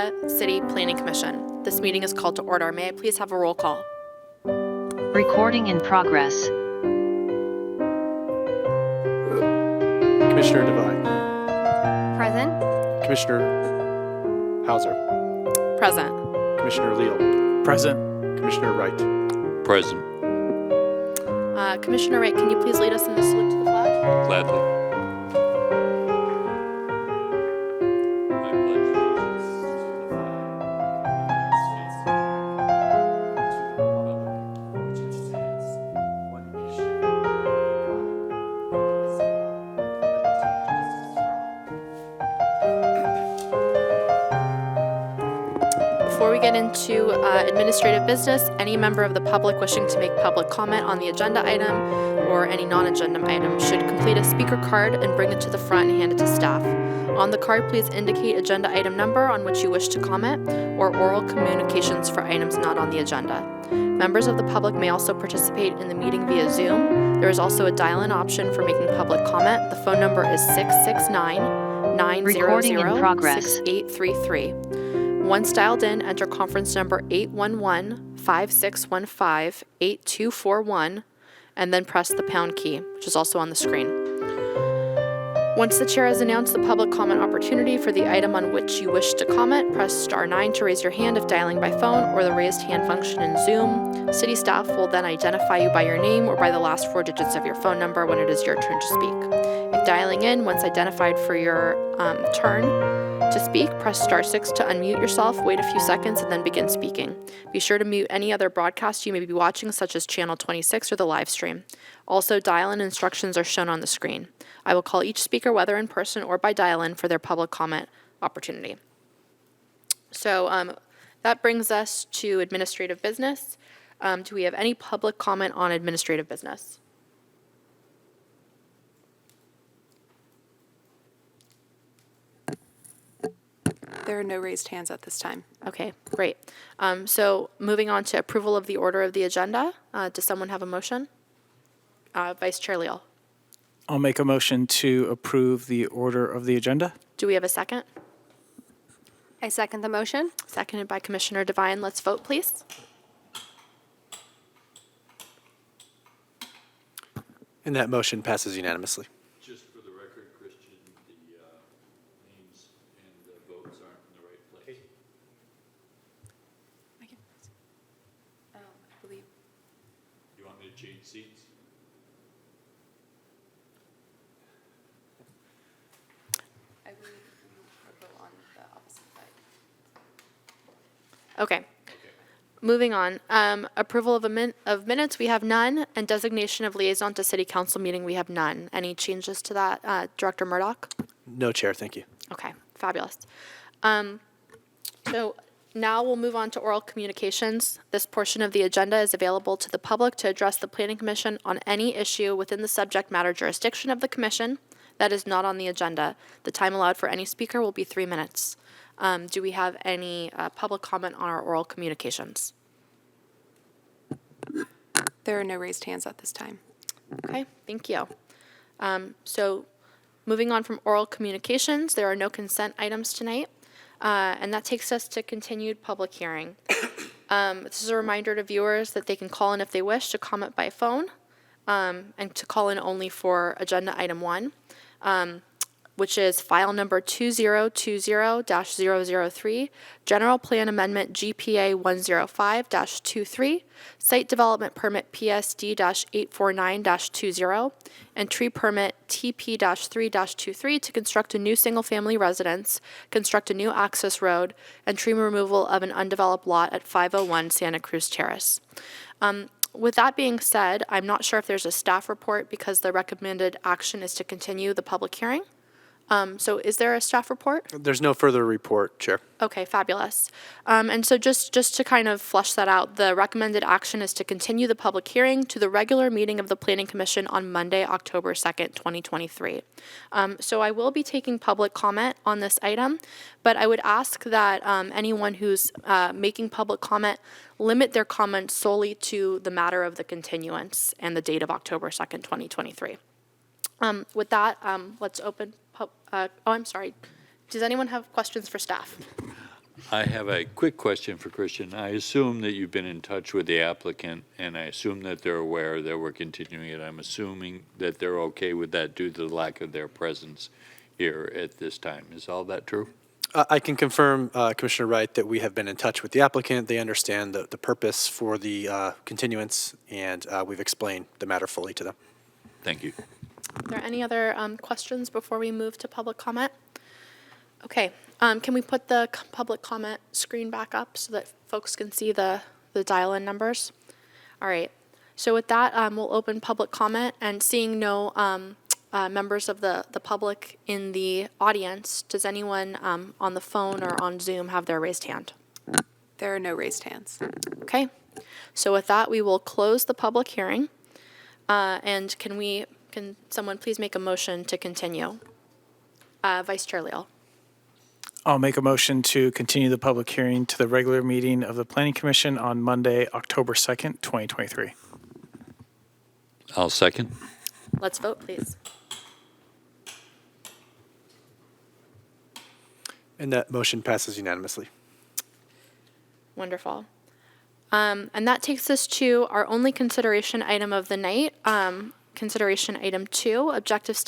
Area City Planning Commission. This meeting is called to order. May I please have a roll call? Recording in progress. Commissioner Devine. Present. Commissioner Hauser. Present. Commissioner Leal. Present. Commissioner Wright. Present. Commissioner Wright, can you please lead us in the salute to the flag? Gladly. Before we get into administrative business, any member of the public wishing to make public comment on the agenda item or any non-agenda item should complete a speaker card and bring it to the front and hand it to staff. On the card, please indicate agenda item number on which you wish to comment or oral communications for items not on the agenda. Members of the public may also participate in the meeting via Zoom. There is also a dial-in option for making public comment. The phone number is 669-900-6833. Once dialed in, enter conference number 811-5615-8241, and then press the pound key, which is also on the screen. Once the chair has announced the public comment opportunity for the item on which you wish to comment, press star 9 to raise your hand if dialing by phone or the raised hand function in Zoom. City staff will then identify you by your name or by the last 4 digits of your phone number when it is your turn to speak. If dialing in, once identified for your turn to speak, press star 6 to unmute yourself, wait a few seconds, and then begin speaking. Be sure to mute any other broadcast you may be watching, such as Channel 26 or the live stream. Also, dial-in instructions are shown on the screen. I will call each speaker, whether in person or by dial-in, for their public comment opportunity. So that brings us to administrative business. Do we have any public comment on administrative business? There are no raised hands at this time. Okay, great. So moving on to approval of the order of the agenda. Does someone have a motion? Vice Chair Leal. I'll make a motion to approve the order of the agenda. Do we have a second? I second the motion. Seconded by Commissioner Devine. Let's vote, please. And that motion passes unanimously. Just for the record, Christian, the names and the votes aren't in the right place. I believe. You want me to change seats? I believe we vote on the opposite side. Okay. Moving on. Approval of minutes, we have none, and designation of liaison to city council meeting, we have none. Any changes to that, Director Murdoch? No, Chair, thank you. Okay, fabulous. So now we'll move on to oral communications. This portion of the agenda is available to the public to address the Planning Commission on any issue within the subject matter jurisdiction of the commission that is not on the agenda. The time allowed for any speaker will be 3 minutes. Do we have any public comment on our oral communications? There are no raised hands at this time. Okay, thank you. So moving on from oral communications, there are no consent items tonight, and that takes us to continued public hearing. This is a reminder to viewers that they can call in if they wish to comment by phone, and to call in only for agenda item 1. Which is file number 2020-003, General Plan Amendment GPA 105-23, Site Development Permit PSD-849-20, and Tree Permit TP-3-23 to construct a new single-family residence, construct a new access road, and tree removal of an undeveloped lot at 501 Santa Cruz Terrace. With that being said, I'm not sure if there's a staff report because the recommended action is to continue the public hearing. So is there a staff report? There's no further report, Chair. Okay, fabulous. And so just to kind of flesh that out, the recommended action is to continue the public hearing to the regular meeting of the Planning Commission on Monday, October 2nd, 2023. So I will be taking public comment on this item, but I would ask that anyone who's making public comment limit their comments solely to the matter of the continuance and the date of October 2nd, 2023. With that, let's open. I'm sorry. Does anyone have questions for staff? I have a quick question for Christian. I assume that you've been in touch with the applicant, and I assume that they're aware that we're continuing it. I'm assuming that they're okay with that due to the lack of their presence here at this time. Is all that true? I can confirm, Commissioner Wright, that we have been in touch with the applicant. They understand the purpose for the continuance, and we've explained the matter fully to them. Thank you. Are there any other questions before we move to public comment? Okay, can we put the public comment screen back up so that folks can see the dial-in numbers? All right, so with that, we'll open public comment, and seeing no members of the public in the audience, does anyone on the phone or on Zoom have their raised hand? There are no raised hands. Okay, so with that, we will close the public hearing. And can someone please make a motion to continue? Vice Chair Leal. I'll make a motion to continue the public hearing to the regular meeting of the Planning Commission on Monday, October 2nd, 2023. I'll second. Let's vote, please. And that motion passes unanimously. Wonderful. And that takes us to our only consideration item of the night, consideration item 2, Objective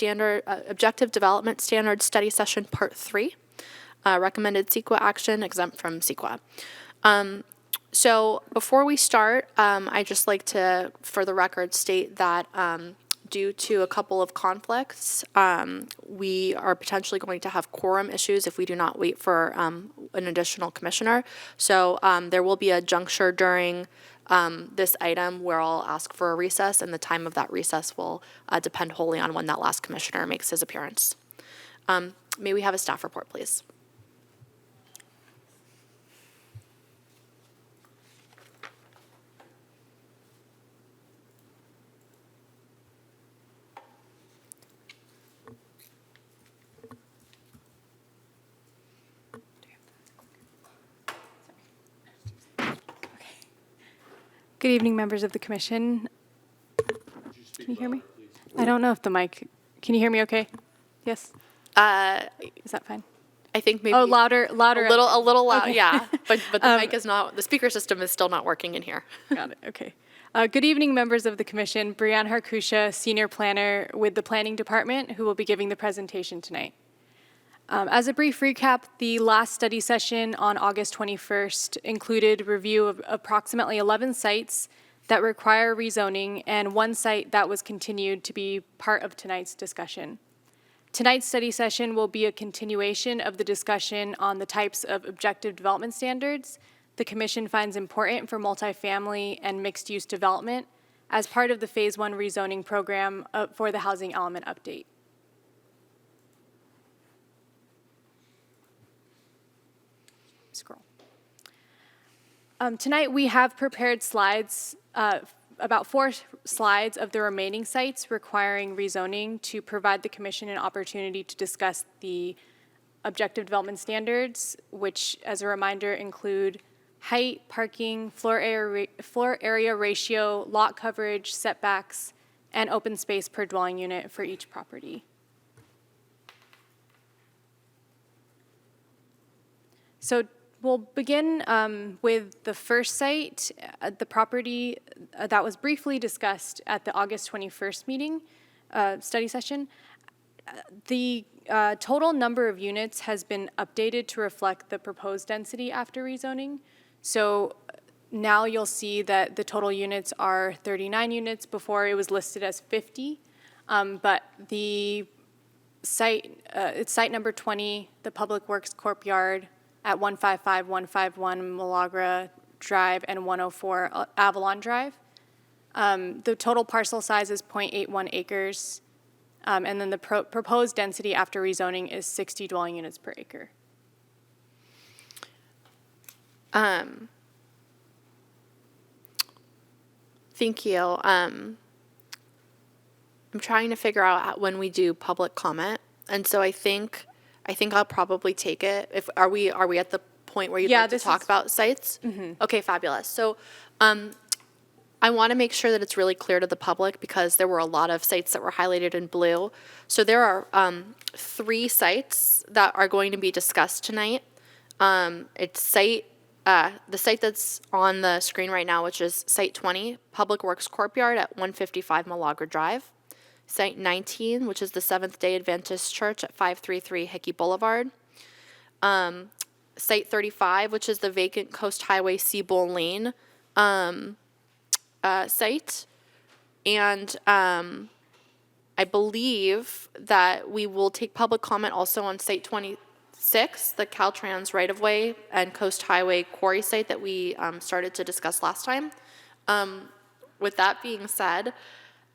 Development Standards Study Session Part 3, recommended CEQA action exempt from CEQA. So before we start, I'd just like to, for the record, state that due to a couple of conflicts, we are potentially going to have quorum issues if we do not wait for an additional commissioner. So there will be a juncture during this item where I'll ask for a recess, and the time of that recess will depend wholly on when that last commissioner makes his appearance. May we have a staff report, please? Good evening, members of the commission. Can you hear me? I don't know if the mic, can you hear me okay? Yes? Is that fine? I think maybe Oh, louder. a little loud, Okay. yeah. But the mic is not, the speaker system is still not working in here. Got it, okay. Good evening, members of the commission. Brianne Harkusha, Senior Planner with the Planning Department, who will be giving the presentation tonight. As a brief recap, the last study session on August 21st included review of approximately 11 sites that require rezoning and one site that was continued to be part of tonight's discussion. Tonight's study session will be a continuation of the discussion on the types of objective development standards the Commission finds important for multifamily and mixed-use development as part of the Phase 1 rezoning program for the housing element update. Scroll. Tonight we have prepared slides, about 4 slides of the remaining sites requiring rezoning to provide the Commission an opportunity to discuss the objective development standards, which, as a reminder, include height, parking, floor area ratio, lot coverage, setbacks, and open space per dwelling unit for each property. So we'll begin with the first site, the property that was briefly discussed at the August 21st meeting, study session. The total number of units has been updated to reflect the proposed density after rezoning. So now you'll see that the total units are 39 units. Before it was listed as 50, but the site, it's site number 20, the Public Works Courtyard at 155, 151 Milagro Drive and 104 Avalon Drive. The total parcel size is 0.81 acres, and then the proposed density after rezoning is 60 dwelling units per acre. Thank you. I'm trying to figure out when we do public comment, and so I think I'll probably take it. Are we at the point where you'd like to talk about sites? Mm-hmm. Okay, fabulous. So, I want to make sure that it's really clear to the public because there were a lot of sites that were highlighted in blue. So there are 3 sites that are going to be discussed tonight. It's the site that's on the screen right now, which is Site 20, Public Works Courtyard at 155 Malaga Drive. Site 19, which is the Seventh-day Adventist Church at 533 Hickey Boulevard. Site 35, which is the vacant Coast Highway Seabowl Lane site. And I believe that we will take public comment also on Site 26, the Caltrans right-of-way and Coast Highway quarry site that we started to discuss last time. With that being said,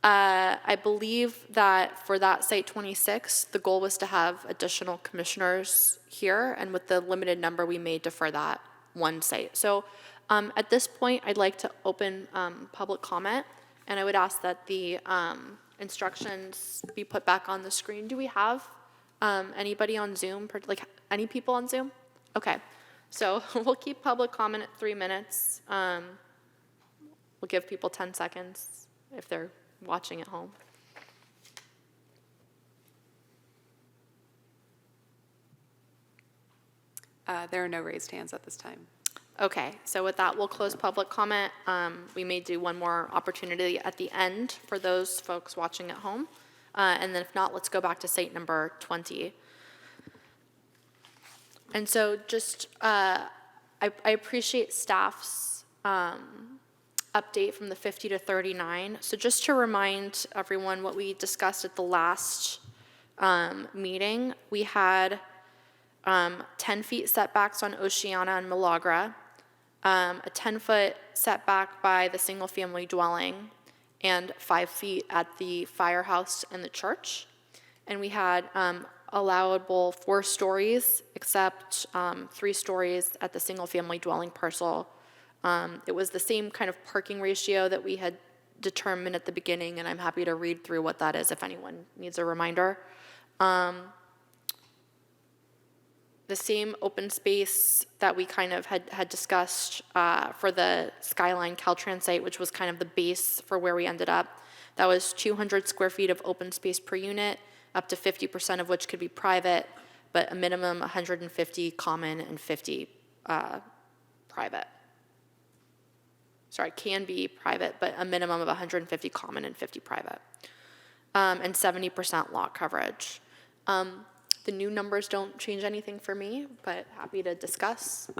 I believe that for that Site 26, the goal was to have additional commissioners here, and with the limited number, we may defer that one site. So at this point, I'd like to open public comment, and I would ask that the instructions be put back on the screen. Do we have anybody on Zoom, like any people on Zoom? Okay, so we'll keep public comment at 3 minutes. We'll give people 10 seconds if they're watching at home. There are no raised hands at this time. Okay, so with that, we'll close public comment. We may do one more opportunity at the end for those folks watching at home. And then if not, let's go back to site number 20. And so just, I appreciate staff's update from the 50 to 39. So just to remind everyone what we discussed at the last meeting, we had 10 feet setbacks on Oceana and Milagro, a 10-foot setback by the single-family dwelling, and 5 feet at the firehouse and the church. And we had allowable 4 stories, except 3 stories at the single-family dwelling parcel. It was the same kind of parking ratio that we had determined at the beginning, and I'm happy to read through what that is if anyone needs a reminder. The same open space that we kind of had discussed for the Skyline Caltrans site, which was kind of the base for where we ended up. That was 200 square feet of open space per unit, up to 50% of which could be private, but a minimum 150 common and 50 private. Sorry, can be private, but a minimum of 150 common and 50 private. And 70% lot coverage. The new numbers don't change anything for me, but happy to discuss.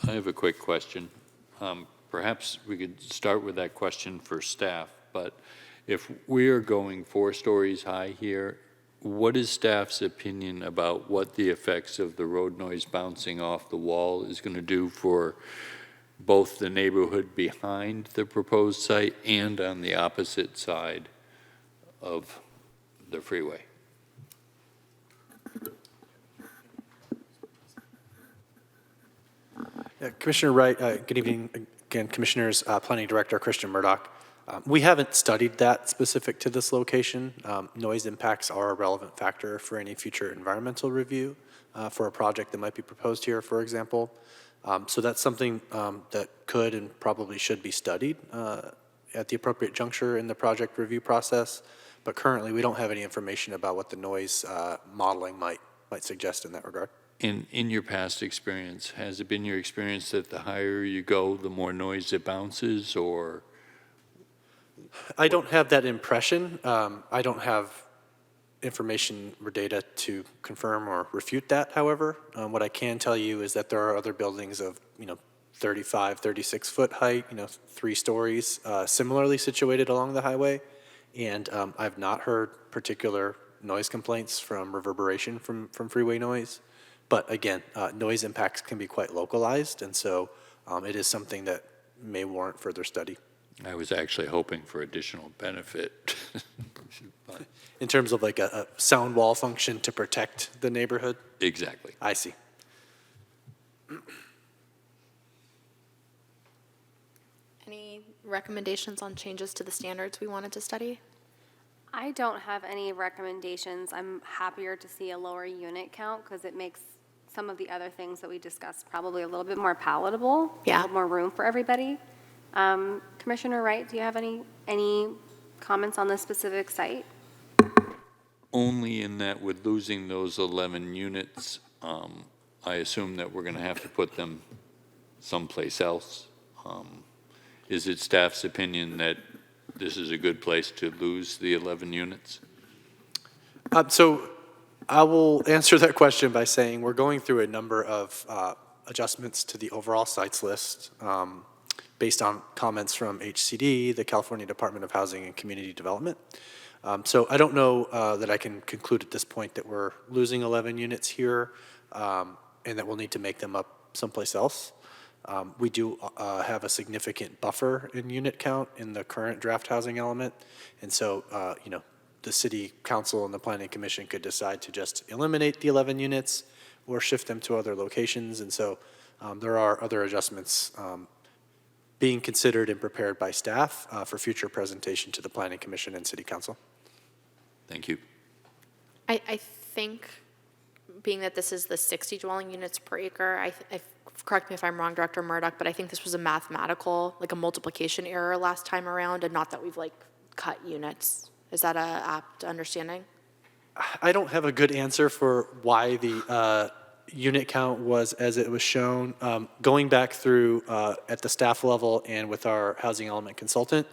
I have a quick question. Perhaps we could start with that question for staff, but if we are going 4 stories high here, what is staff's opinion about what the effects of the road noise bouncing off the wall is going to do for both the neighborhood behind the proposed site and on the opposite side of the freeway? Commissioner Wright, good evening again, Commissioners, Planning Director Christian Murdoch. We haven't studied that specific to this location. Noise impacts are a relevant factor for any future environmental review for a project that might be proposed here, for example. So that's something that could and probably should be studied at the appropriate juncture in the project review process. But currently, we don't have any information about what the noise modeling might suggest in that regard. In your past experience, has it been your experience that the higher you go, the more noise it bounces, or? I don't have that impression. I don't have information or data to confirm or refute that, however. What I can tell you is that there are other buildings of, 35, 36-foot height, 3 stories, similarly situated along the highway. And I've not heard particular noise complaints from reverberation from freeway noise. But again, noise impacts can be quite localized, and so it is something that may warrant further study. I was actually hoping for additional benefit. But In terms of like a sound wall function to protect the neighborhood? exactly. I see. Any recommendations on changes to the standards we wanted to study? I don't have any recommendations. I'm happier to see a lower unit count because it makes some of the other things that we discussed probably a little bit more palatable. Yeah. A little more room for everybody. Commissioner Wright, do you have any comments on this specific site? Only in that with losing those 11 units, I assume that we're going to have to put them someplace else. Is it staff's opinion that this is a good place to lose the 11 units? So I will answer that question by saying we're going through a number of adjustments to the overall sites list based on comments from HCD, the California Department of Housing and Community Development. So I don't know that I can conclude at this point that we're losing 11 units here and that we'll need to make them up someplace else. We do have a significant buffer in unit count in the current draft housing element. And so, the city council and the planning commission could decide to just eliminate the 11 units or shift them to other locations. And so there are other adjustments being considered and prepared by staff for future presentation to the planning commission and city council. Thank you. I think, being that this is the 60 dwelling units per acre, correct me if I'm wrong, Director Murdoch, but I think this was a mathematical, like a multiplication error last time around, and not that we've like cut units. Is that a apt understanding? I don't have a good answer for why the unit count was as it was shown. Going back through at the staff level and with our housing element consultant,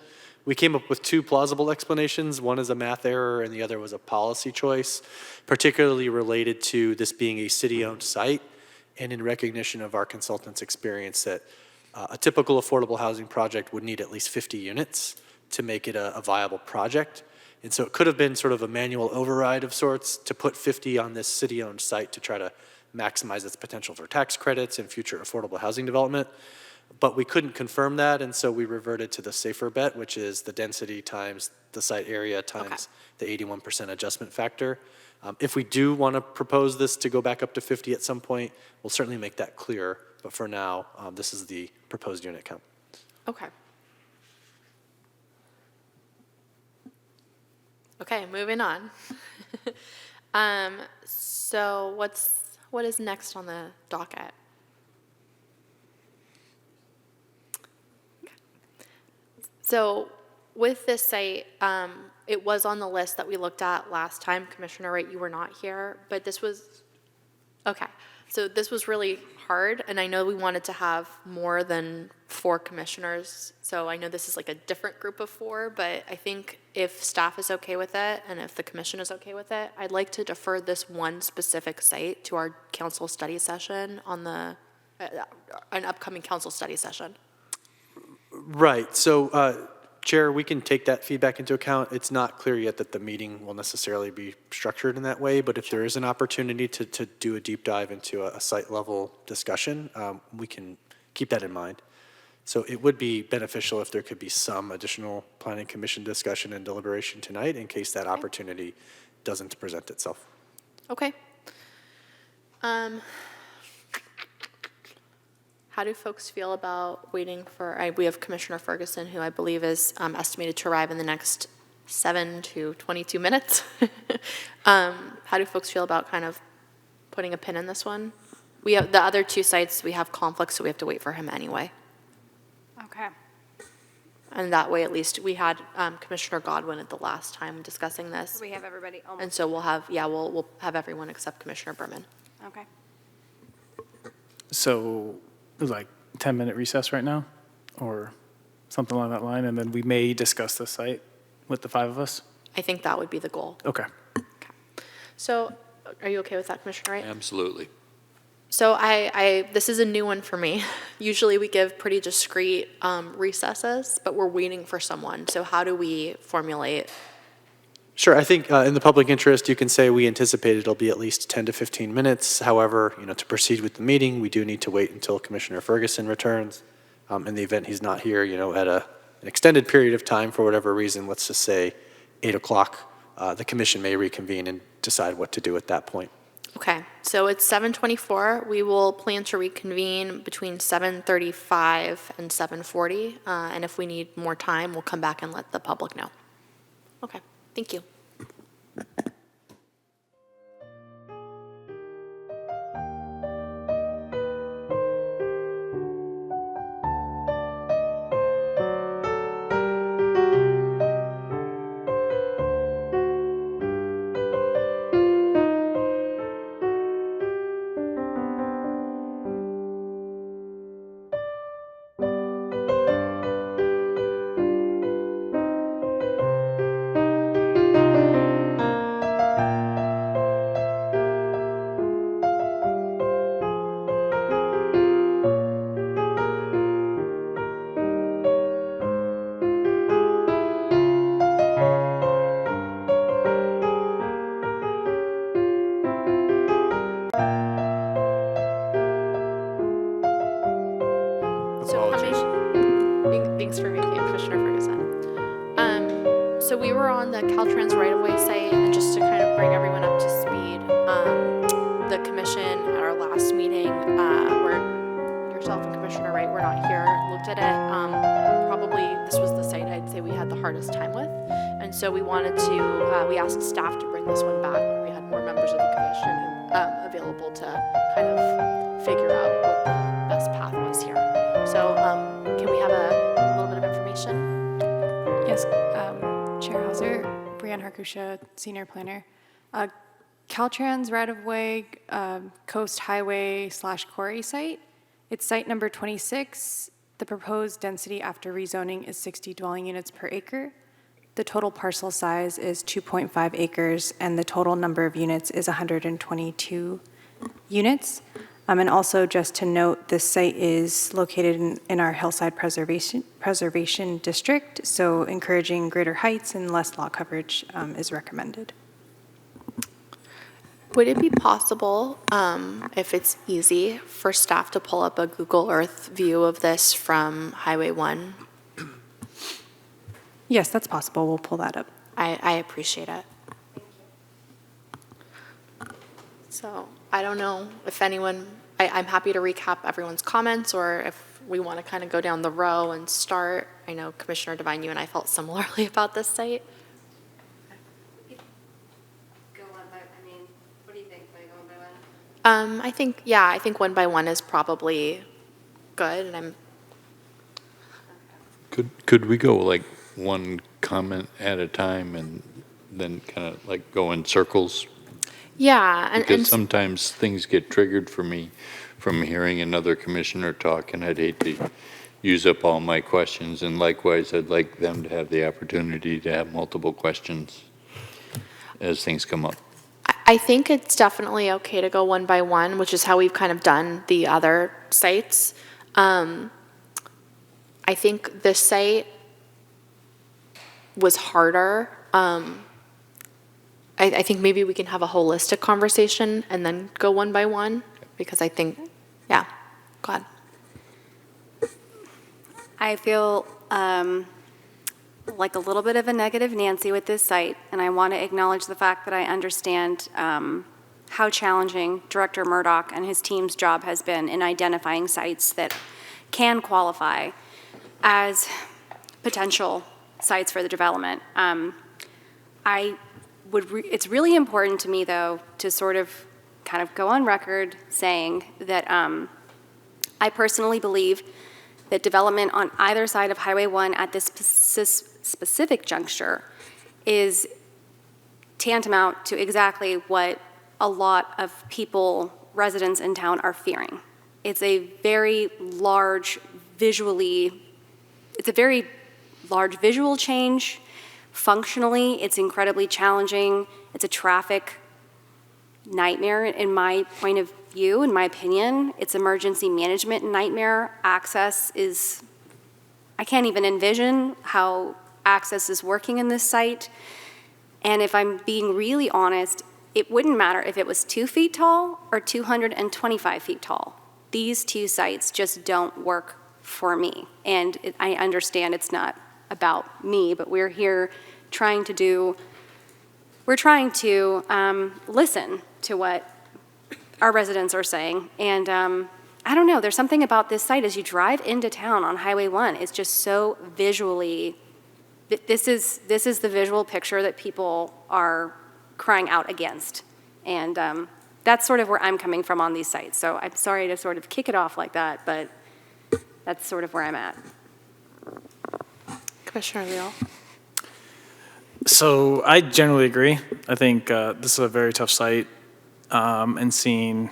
we came up with two plausible explanations. One is a math error and the other was a policy choice, particularly related to this being a city-owned site and in recognition of our consultant's experience that a typical affordable housing project would need at least 50 units to make it a viable project. And so it could have been sort of a manual override of sorts to put 50 on this city-owned site to try to maximize its potential for tax credits and future affordable housing development. But we couldn't confirm that, and so we reverted to the safer bet, which is the density times the site area times the 81% adjustment factor. If we do want to propose this to go back up to 50 at some point, we'll certainly make that clear. But for now, this is the proposed unit count. Okay. Okay, moving on. So what is next on the docket? So with this site, it was on the list that we looked at last time. Commissioner Wright, you were not here, but this was, okay. So this was really hard, and I know we wanted to have more than 4 commissioners. So I know this is like a different group of 4, but I think if staff is okay with it, and if the commission is okay with it, I'd like to defer this one specific site to our council study session on the, an upcoming council study session. Right. So, Chair, we can take that feedback into account. It's not clear yet that the meeting will necessarily be structured in that way, but if there is an opportunity to do a deep dive into a site-level discussion, we can keep that in mind. So it would be beneficial if there could be some additional planning commission discussion and deliberation tonight in case that opportunity doesn't present itself. Okay. How do folks feel about waiting for, we have Commissioner Ferguson, who I believe is estimated to arrive in the next 7 to 22 minutes. How do folks feel about kind of putting a pin in this one? We have the other 2 sites, we have conflicts, so we have to wait for him anyway. Okay. And that way, at least, we had Commissioner Godwin at the last time discussing this. We have everybody And almost, so we'll have, we'll have everyone except Commissioner Berman. okay. So, like 10-minute recess right now, or something along that line, and then we may discuss the site with the 5 of us? I think that would be the goal. Okay. So, are you okay with that, Commissioner Wright? Absolutely. So this is a new one for me. Usually we give pretty discrete recesses, but we're waiting for someone. So how do we formulate? Sure. I think in the public interest, you can say we anticipate it'll be at least 10 to 15 minutes. However, to proceed with the meeting, we do need to wait until Commissioner Ferguson returns. In the event he's not here, at an extended period of time for whatever reason, let's just say 8 o'clock, the commission may reconvene and decide what to do at that point. Okay, so it's 7:24. We will plan to reconvene between 7:35 and 7:40. And if we need more time, we'll come back and let the public know. Okay, thank you. So we were on the Caltrans right-of-way site, and just to kind of bring everyone up to speed, the commission at our last meeting, where yourself and Commissioner Wright were not here, looked at it. Probably this was the site I'd say we had the hardest time with, and so we wanted to, we asked staff to bring this one back when we had more members of the commission available to kind of figure out what the best path was here. So can we have a little bit of information? Yes, Chair Hauser, Brianne Harkusha, Senior Planner. Caltrans right-of-way Coast Highway / quarry site. It's site number 26. The proposed density after rezoning is 60 dwelling units per acre. The total parcel size is 2.5 acres, and the total number of units is 122 units. And also, just to note, this site is located in our Hillside Preservation District, so encouraging greater heights and less lot coverage is recommended. Would it be possible, if it's easy, for staff to pull up a Google Earth view of this from Highway 1? Yes, that's possible. We'll pull that up. I appreciate it. So I don't know if anyone, I'm happy to recap everyone's comments, or if we want to kind of go down the row and start. I know Commissioner Devine, you and I felt similarly about this site. Go on by, I mean, what do you think, by going by one? I think one by one is probably good, and I'm, Could we go like one comment at a time and then kind of like go in circles? yeah. Because sometimes things get triggered for me from hearing another commissioner talk, and I'd hate to use up all my questions. And likewise, I'd like them to have the opportunity to have multiple questions as things come up. I think it's definitely okay to go one by one, which is how we've kind of done the other sites. I think this site was harder. I think maybe we can have a holistic conversation and then go one by one, because I think, yeah, go ahead. I feel like a little bit of a negative Nancy with this site, and I want to acknowledge the fact that I understand how challenging Director Murdoch and his team's job has been in identifying sites that can qualify as potential sites for the development. It's really important to me, though, to sort of kind of go on record saying that I personally believe that development on either side of Highway 1 at this specific juncture is tantamount to exactly what a lot of people, residents in town, are fearing. It's a very large visual change. Functionally, it's incredibly challenging. It's a traffic nightmare in my point of view, in my opinion. It's emergency management nightmare. Access is, I can't even envision how access is working in this site. And if I'm being really honest, it wouldn't matter if it was 2 feet tall or 225 feet tall. These two sites just don't work for me. And I understand it's not about me, but we're here trying to listen to what our residents are saying. And I don't know, there's something about this site as you drive into town on Highway 1, it's just so visually, this is the visual picture that people are crying out against. And that's sort of where I'm coming from on these sites. So I'm sorry to sort of kick it off like that, but that's sort of where I'm at. Commissioner Leal. So I generally agree. I think this is a very tough site, and seeing,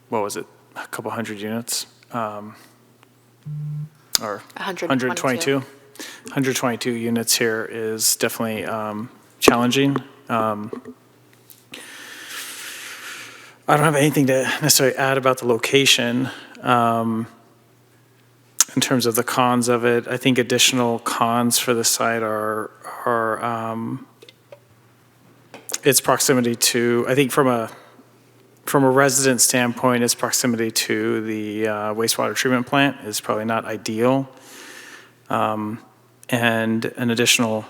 what was it, a couple hundred units, or 122. 122 units here is definitely challenging. I don't have anything to necessarily add about the location. In terms of the cons of it, I think additional cons for the site are its proximity to, I think from a resident standpoint, its proximity to the wastewater treatment plant is probably not ideal. And an additional,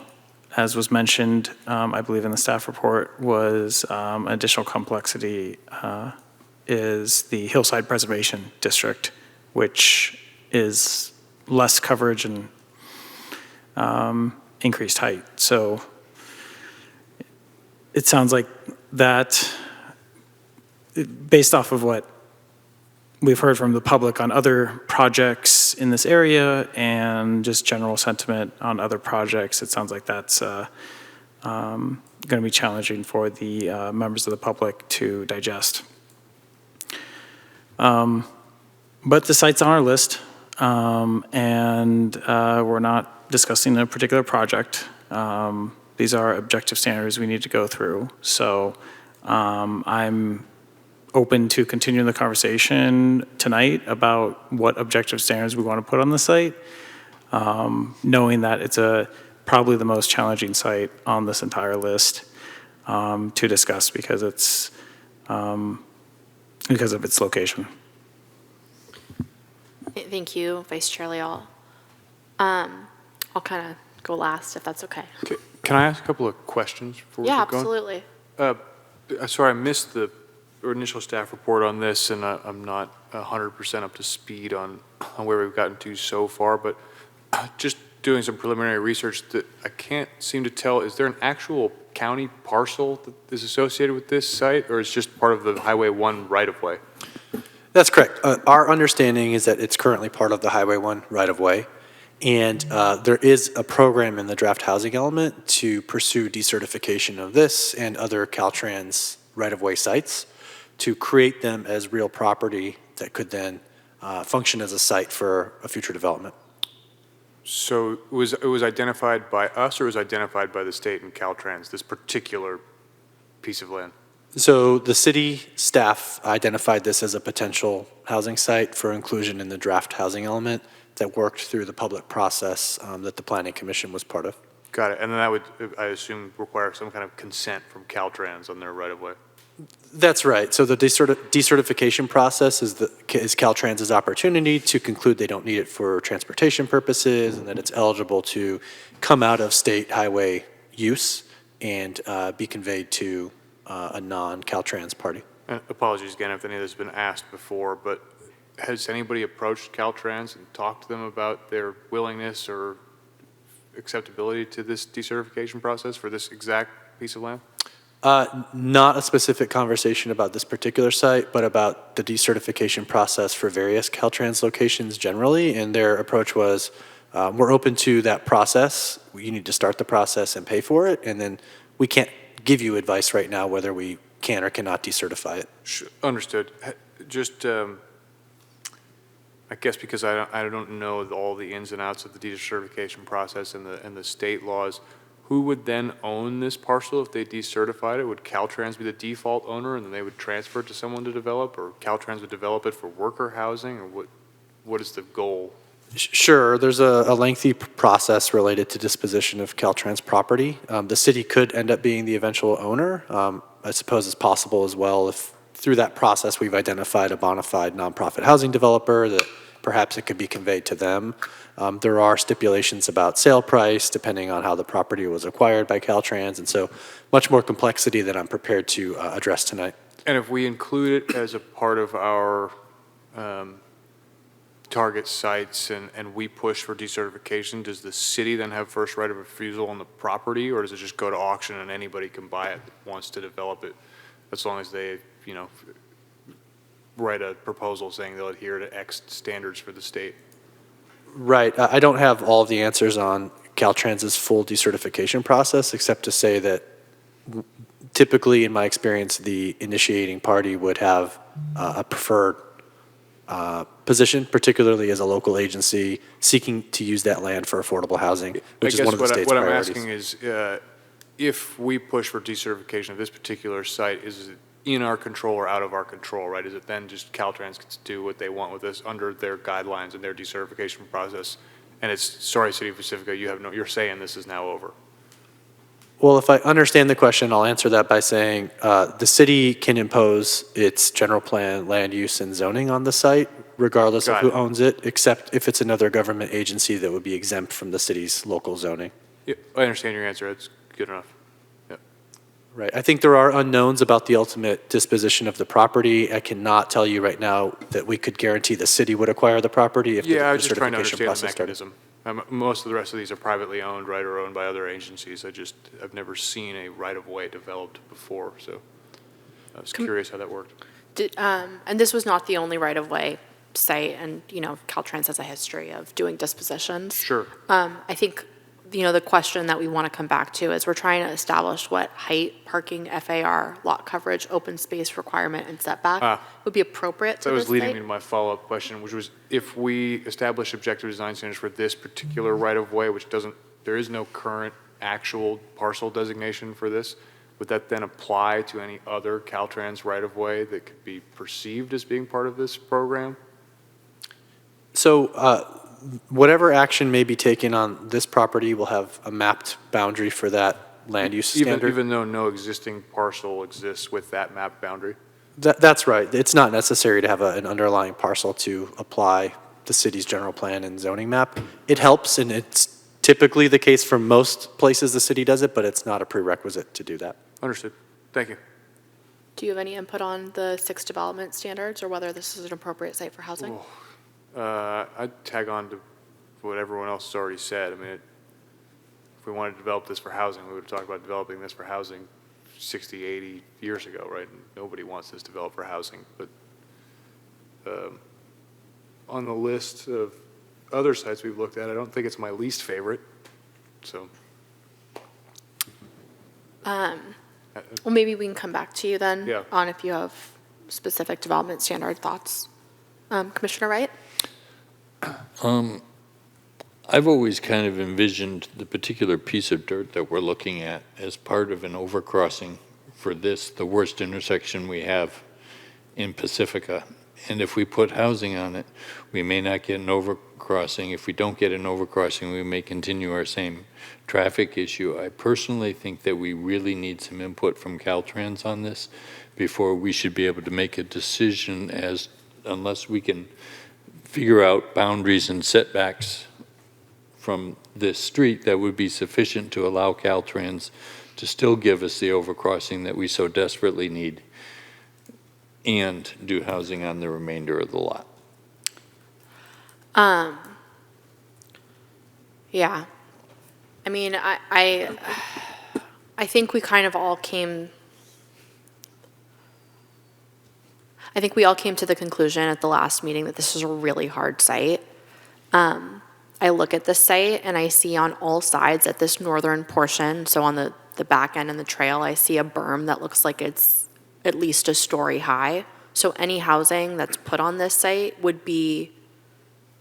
as was mentioned, I believe in the staff report, was an additional complexity is the Hillside Preservation District, which is less coverage and increased height. So it sounds like that, based off of what we've heard from the public on other projects in this area and just general sentiment on other projects, it sounds like that's going to be challenging for the members of the public to digest. But the site's on our list, and we're not discussing a particular project. These are objective standards we need to go through. So I'm open to continuing the conversation tonight about what objective standards we want to put on the site, knowing that it's probably the most challenging site on this entire list to discuss because of its location. Thank you, Vice Chair Leal. I'll kind of go last if that's okay. Can I ask a couple of questions before we Yeah, keep going? absolutely. Sorry, I missed the initial staff report on this, and I'm not 100% up to speed on where we've gotten to so far, but just doing some preliminary research that I can't seem to tell, is there an actual county parcel that is associated with this site, or is it just part of the Highway 1 right-of-way? That's correct. Our understanding is that it's currently part of the Highway 1 right-of-way, and there is a program in the draft housing element to pursue decertification of this and other Caltrans right-of-way sites to create them as real property that could then function as a site for a future development. So it was identified by us, or was identified by the state and Caltrans, this particular piece of land? So the city staff identified this as a potential housing site for inclusion in the draft housing element that worked through the public process that the Planning Commission was part of. Got it. And then that would, I assume, require some kind of consent from Caltrans on their right-of-way? That's right. So the decertification process is Caltrans' opportunity to conclude they don't need it for transportation purposes and that it's eligible to come out of state highway use and be conveyed to a non-Caltrans party. And apologies again if any of this has been asked before, but has anybody approached Caltrans and talked to them about their willingness or acceptability to this decertification process for this exact piece of land? Not a specific conversation about this particular site, but about the decertification process for various Caltrans locations generally. And their approach was, we're open to that process. You need to start the process and pay for it. And then we can't give you advice right now whether we can or cannot decertify it. Understood. Just, I guess because I don't know all the ins and outs of the decertification process and the state laws, who would then own this parcel if they decertified it? Would Caltrans be the default owner and then they would transfer it to someone to develop, or Caltrans would develop it for worker housing, or what is the goal? Sure, there's a lengthy process related to disposition of Caltrans property. The city could end up being the eventual owner. I suppose it's possible as well if through that process we've identified a bona fide nonprofit housing developer that perhaps it could be conveyed to them. There are stipulations about sale price depending on how the property was acquired by Caltrans, and so much more complexity that I'm prepared to address tonight. And if we include it as a part of our target sites and we push for decertification, does the city then have first right of refusal on the property, or does it just go to auction and anybody can buy it that wants to develop it, as long as they, write a proposal saying they'll adhere to X standards for the state? Right. I don't have all of the answers on Caltrans' full decertification process, except to say that typically, in my experience, the initiating party would have a preferred position, particularly as a local agency seeking to use that land for affordable housing, which is one of the state's priorities. I guess what I'm asking is, if we push for decertification of this particular site, is it in our control or out of our control, right? Is it then just Caltrans gets to do what they want with this under their guidelines and their decertification process? And it's, sorry, City of Pacifica, you're saying this is now over. Well, if I understand the question, I'll answer that by saying the city can impose its general plan, land use, and zoning on the site regardless of Got who it. owns it, except if it's another government agency that would be exempt from the city's local zoning. Yeah, I understand your answer. That's good enough. Yep. Right. I think there are unknowns about the ultimate disposition of the property. I cannot tell you right now that we could guarantee the city would acquire the property if the Yeah, I was just trying to certification understand the process started. mechanism. Most of the rest of these are privately owned, right, or owned by other agencies. I've never seen a right-of-way developed before, so I was curious how that worked. And this was not the only right-of-way site, and, you know, Caltrans has a history of doing dispositions. Sure. I think, you know, the question that we want to come back to is we're trying to establish what height, parking, FAR, lot coverage, open space requirement, and setback would be appropriate to That this was leading site. me to my follow-up question, which was if we establish objective design standards for this particular right-of-way, which there is no current actual parcel designation for this, would that then apply to any other Caltrans right-of-way that could be perceived as being part of this program? So whatever action may be taken on this property will have a mapped boundary for that land use standard. Even though no existing parcel exists with that map boundary? That's right. It's not necessary to have an underlying parcel to apply the city's general plan and zoning map. It helps, and it's typically the case for most places the city does it, but it's not a prerequisite to do that. Understood. Thank you. Do you have any input on the 6 development standards or whether this is an appropriate site for housing? I'd tag on to what everyone else has already said. I mean, if we wanted to develop this for housing, we would have talked about developing this for housing 60, 80 years ago, right? And nobody wants this developed for housing. But on the list of other sites we've looked at, I don't think it's my least favorite. So. Well, maybe we can come back to you then Yeah. on if you have specific development standard thoughts. Commissioner Wright? I've always kind of envisioned the particular piece of dirt that we're looking at as part of an overcrossing for this, the worst intersection we have in Pacifica. And if we put housing on it, we may not get an overcrossing. If we don't get an overcrossing, we may continue our same traffic issue. I personally think that we really need some input from Caltrans on this before we should be able to make a decision unless we can figure out boundaries and setbacks from this street that would be sufficient to allow Caltrans to still give us the overcrossing that we so desperately need and do housing on the remainder of the lot. Yeah. I mean, I think we kind of all came, I think we all came to the conclusion at the last meeting that this is a really hard site. I look at this site and I see on all sides at this northern portion, so on the back end and the trail, I see a berm that looks like it's at least a story high. So any housing that's put on this site would be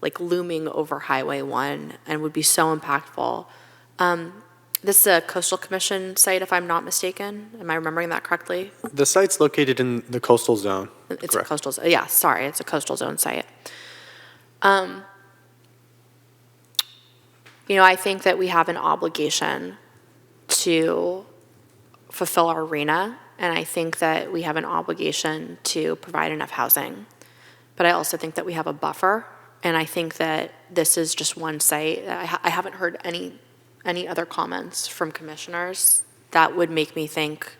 like looming over Highway 1 and would be so impactful. This is a Coastal Commission site, if I'm not mistaken. Am I remembering that correctly? The site's located in the coastal zone. It's Correct. a coastal, yeah, sorry, it's a coastal zone site. You know, I think that we have an obligation to fulfill our RENA, and I think that we have an obligation to provide enough housing. But I also think that we have a buffer, and I think that this is just one site. I haven't heard any other comments from commissioners that would make me think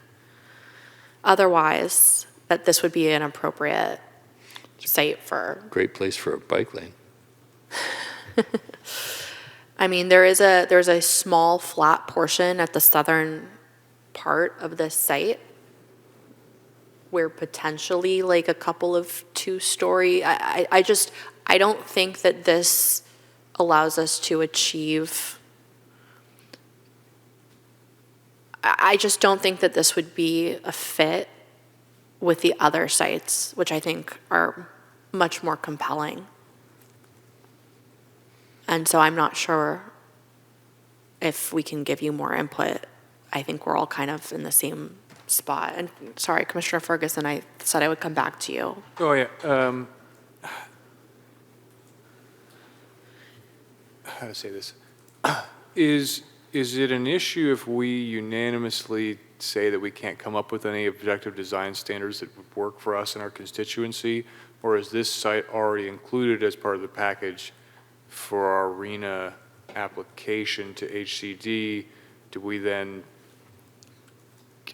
otherwise, that this would be an appropriate site for. Great place for a bike lane. I mean, there's a small flat portion at the southern part of this site where potentially like a couple of two-story, I don't think that this allows us to achieve, I just don't think that this would be a fit with the other sites, which I think are much more compelling. And so I'm not sure if we can give you more input. I think we're all kind of in the same spot. And sorry, Commissioner Ferguson, I said I would come back to you. Oh, yeah. How to say this? Is it an issue if we unanimously say that we can't come up with any objective design standards that would work for us and our constituency? Or is this site already included as part of the package for our RENA application to HCD? Do we then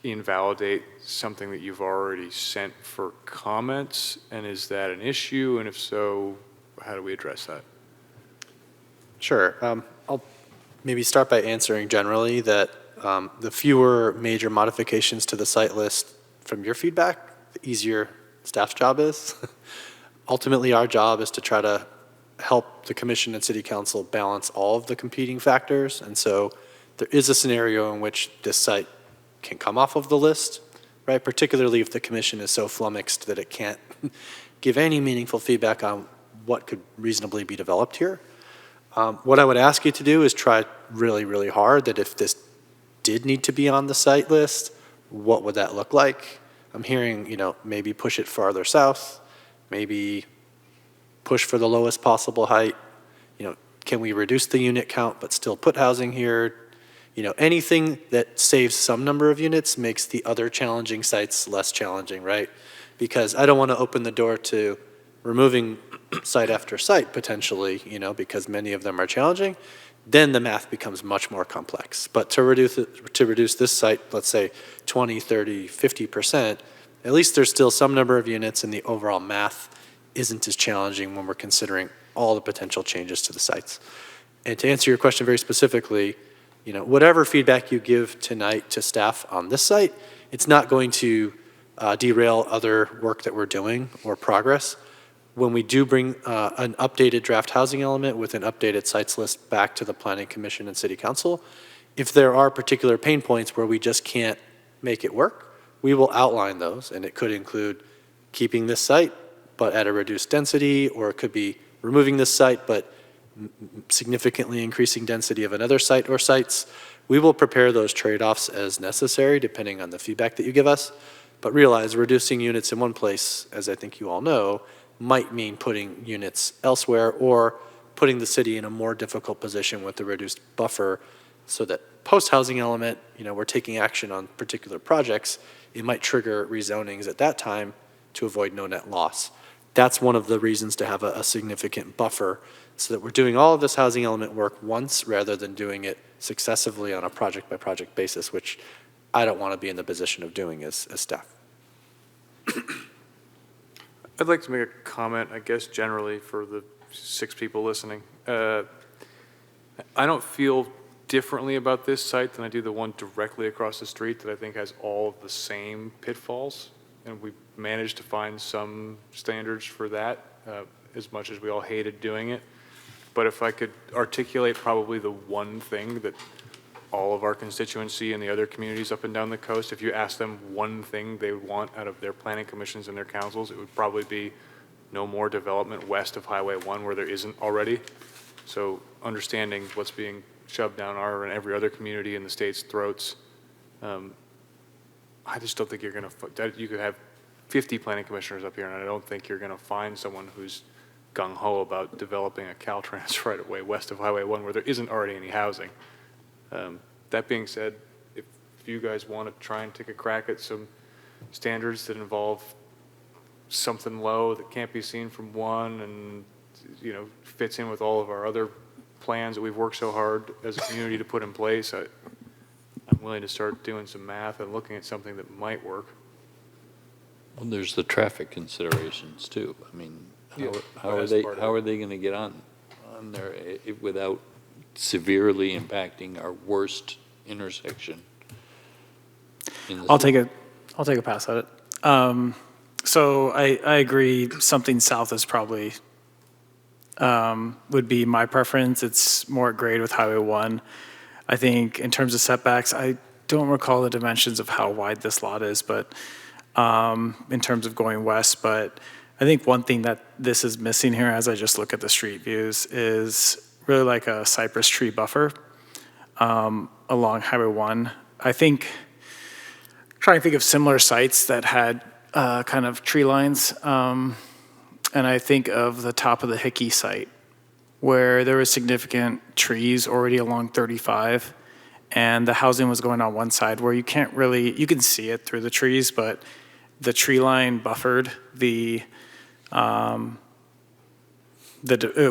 invalidate something that you've already sent for comments? And is that an issue? And if so, how do we address that? Sure. I'll maybe start by answering generally that the fewer major modifications to the site list from your feedback, the easier staff's job is. Ultimately, our job is to try to help the commission and city council balance all of the competing factors. And so there is a scenario in which this site can come off of the list, right? Particularly if the commission is so flummoxed that it can't give any meaningful feedback on what could reasonably be developed here. What I would ask you to do is try really, really hard that if this did need to be on the site list, what would that look like? I'm hearing, maybe push it farther south, maybe push for the lowest possible height. Can we reduce the unit count but still put housing here? Anything that saves some number of units makes the other challenging sites less challenging, right? Because I don't want to open the door to removing site after site potentially, because many of them are challenging. Then the math becomes much more complex. But to reduce this site, let's say 20, 30, 50%, at least there's still some number of units and the overall math isn't as challenging when we're considering all the potential changes to the sites. And to answer your question very specifically, whatever feedback you give tonight to staff on this site, it's not going to derail other work that we're doing or progress. When we do bring an updated draft housing element with an updated sites list back to the Planning Commission and City Council, if there are particular pain points where we just can't make it work, we will outline those, and it could include keeping this site but at a reduced density, or it could be removing this site but significantly increasing density of another site or sites. We will prepare those trade-offs as necessary depending on the feedback that you give us, but realize reducing units in one place, as I think you all know, might mean putting units elsewhere or putting the city in a more difficult position with the reduced buffer so that post-housing element, we're taking action on particular projects, it might trigger rezonings at that time to avoid no net loss. That's one of the reasons to have a significant buffer so that we're doing all of this housing element work once rather than doing it successively on a project-by-project basis, which I don't want to be in the position of doing as staff. I'd like to make a comment, I guess, generally for the 6 people listening. I don't feel differently about this site than I do the one directly across the street that I think has all of the same pitfalls. And we managed to find some standards for that, as much as we all hated doing it. But if I could articulate probably the one thing that all of our constituency and the other communities up and down the coast, if you ask them one thing they would want out of their planning commissions and their councils, it would probably be no more development west of Highway 1 where there isn't already. So understanding what's being shoved down our and every other community in the state's throats, I just don't think you're going to, you could have 50 planning commissioners up here, and I don't think you're going to find someone who's gung-ho about developing a Caltrans right away west of Highway 1 where there isn't already any housing. That being said, if you guys want to try and take a crack at some standards that involve something low that can't be seen from one and fits in with all of our other plans that we've worked so hard as a community to put in place, I'm willing to start doing some math and looking at something that might work. Well, there's the traffic considerations too. I mean, how that's are part of how it. are they going to get on there without severely impacting our worst intersection? I'll take a pass at it. So I agree. Something south is probably would be my preference. It's more at grade with Highway 1. I think in terms of setbacks, I don't recall the dimensions of how wide this lot is, but in terms of going west. But I think one thing that this is missing here, as I just look at the street views, is really like a cypress tree buffer along Highway 1. I think, trying to think of similar sites that had kind of tree lines, and I think of the top of the Hickey site, where there were significant trees already along 35, and the housing was going on one side where you can't really, you can see it through the trees, but the tree line buffered it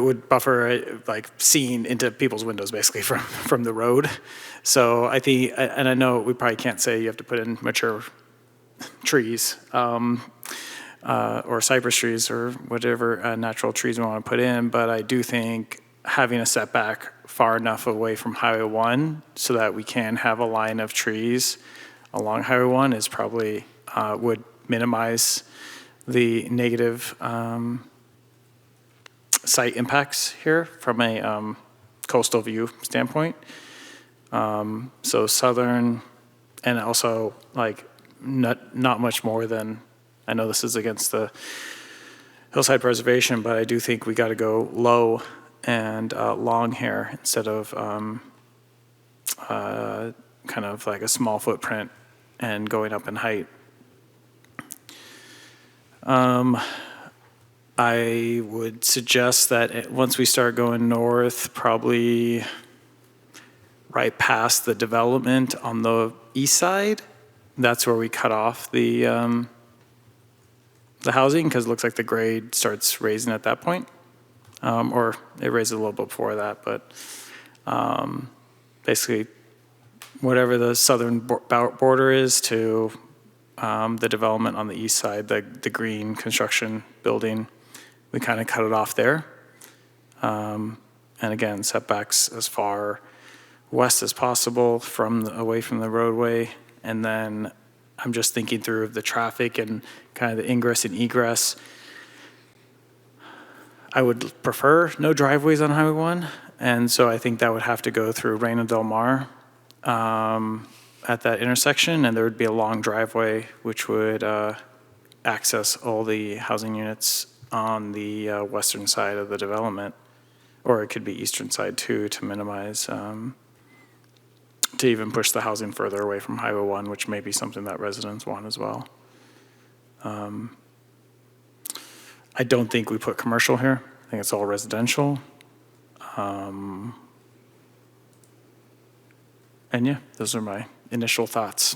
would buffer like seeing into people's windows basically from the road. So I think, and I know we probably can't say you have to put in mature trees or cypress trees or whatever natural trees we want to put in, but I do think having a setback far enough away from Highway 1 so that we can have a line of trees along Highway 1 is probably, would minimize the negative site impacts here from a coastal view standpoint. So southern, and also like not much more than, I know this is against the hillside preservation, but I do think we got to go low and long here instead of kind of like a small footprint and going up in height. I would suggest that once we start going north, probably right past the development on the east side, that's where we cut off the housing, because it looks like the grade starts raising at that point. Or it raises a little bit before that, but basically whatever the southern border is to the development on the east side, the green construction building, we kind of cut it off there. And again, setbacks as far west as possible away from the roadway. And then I'm just thinking through the traffic and kind of the ingress and egress. I would prefer no driveways on Highway 1. And so I think that would have to go through Reina Del Mar at that intersection. And there would be a long driveway which would access all the housing units on the western side of the development. Or it could be eastern side too, to minimize, to even push the housing further away from Highway 1, which may be something that residents want as well. I don't think we put commercial here. I think it's all residential. And yeah, those are my initial thoughts.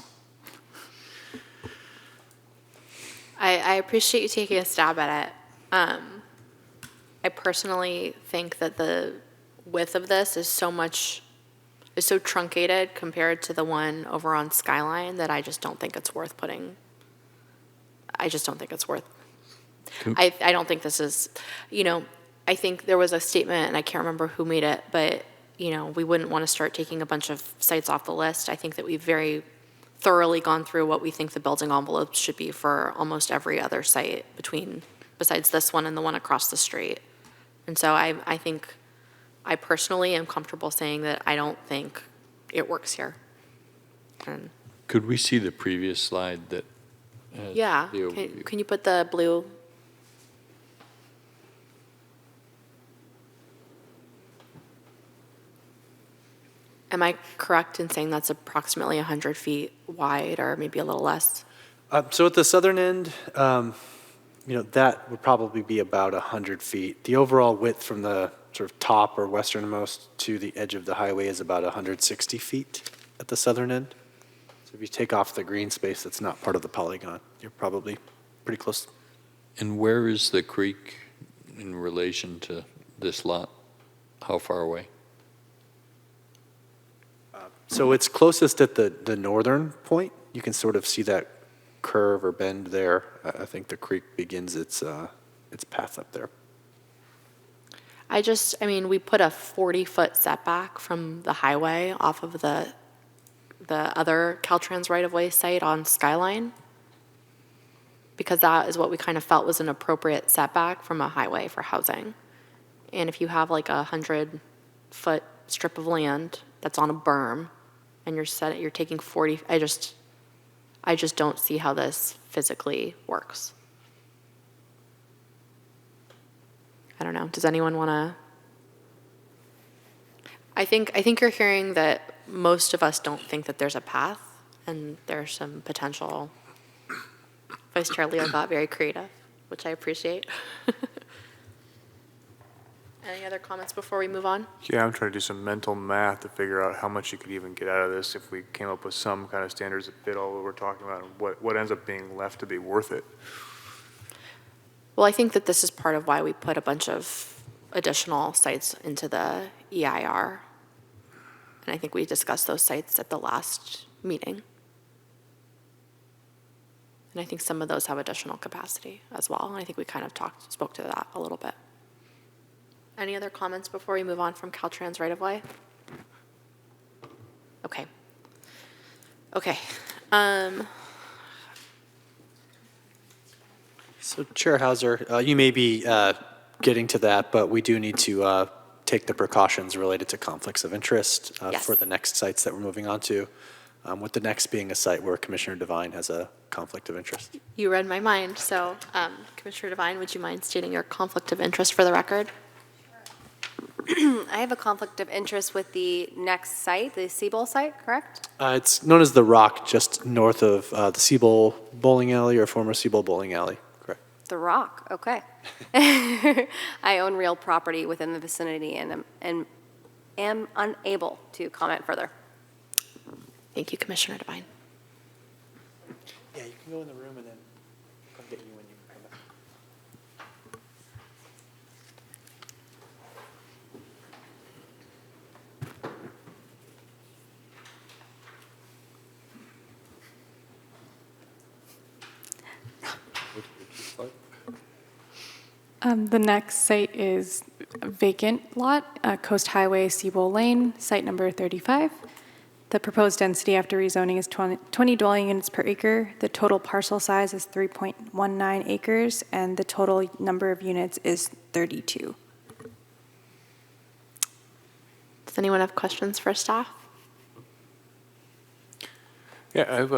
I appreciate you taking a stab at it. I personally think that the width of this is so truncated compared to the one over on Skyline that I just don't think it's worth putting. I just don't think it's worth. I don't think this is, I think there was a statement, and I can't remember who made it, but, we wouldn't want to start taking a bunch of sites off the list. I think that we've very thoroughly gone through what we think the building envelopes should be for almost every other site besides this one and the one across the street. And so I think I personally am comfortable saying that I don't think it works here. And Could we see the previous slide that has yeah, the overview? can you put the blue? Am I correct in saying that's approximately 100 feet wide or maybe a little less? So at the southern end, that would probably be about 100 feet. The overall width from the sort of top or westernmost to the edge of the highway is about 160 feet at the southern end. So if you take off the green space that's not part of the polygon, you're probably pretty close. And where is the creek in relation to this lot? How far away? So it's closest at the northern point. You can sort of see that curve or bend there. I think the creek begins its path up there. We put a 40-foot setback from the highway off of the other Caltrans right-of-way site on Skyline, because that is what we kind of felt was an appropriate setback from a highway for housing. And if you have like a 100-foot strip of land that's on a berm, and you're taking 40, I just don't see how this physically works. I don't know. Does anyone want to? I think you're hearing that most of us don't think that there's a path, and there's some potential. Vice Chair Leo got very creative, which I appreciate. Any other comments before we move on? Yeah, I'm trying to do some mental math to figure out how much you could even get out of this if we came up with some kind of standards that fit all that we're talking about, and what ends up being left to be worth it. Well, I think that this is part of why we put a bunch of additional sites into the EIR. And I think we discussed those sites at the last meeting. And I think some of those have additional capacity as well. And I think we kind of spoke to that a little bit. Any other comments before we move on from Caltrans right-of-way? Okay. Okay. So Chair Hauser, you may be getting to that, but we do need to take the precautions related to conflicts of interest Yes. for the next sites that we're moving on to, with the next being a site where Commissioner Devine has a conflict of interest. You read my mind. So Commissioner Devine, would you mind stating your conflict of interest for the record? I have a conflict of interest with the next site, the Seabowl site, correct? It's known as The Rock, just north of the Seabowl Bowling Alley, or former Seabowl Bowling Alley, correct? The Rock, okay. I own real property within the vicinity and am unable to comment further. Thank you, Commissioner Devine. Yeah, you can go in the room and then come get you when you come back. The next site is a vacant lot, Coast Highway, Seabowl Lane, site number 35. The proposed density after rezoning is 20 dwelling units per acre. The total parcel size is 3.19 acres, and the total number of units is 32. Does anyone have questions for staff? Yeah, I have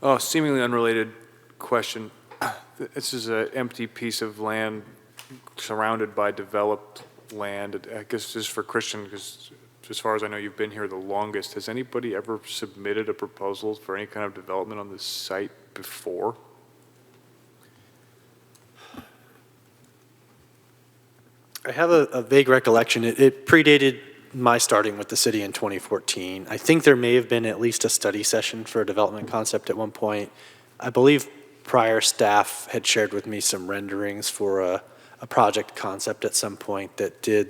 a seemingly unrelated question. This is an empty piece of land surrounded by developed land. I guess just for Christian, because as far as I know, you've been here the longest. Has anybody ever submitted a proposal for any kind of development on this site before? I have a vague recollection. It predated my starting with the city in 2014. I think there may have been at least a study session for a development concept at one point. I believe prior staff had shared with me some renderings for a project concept at some point that did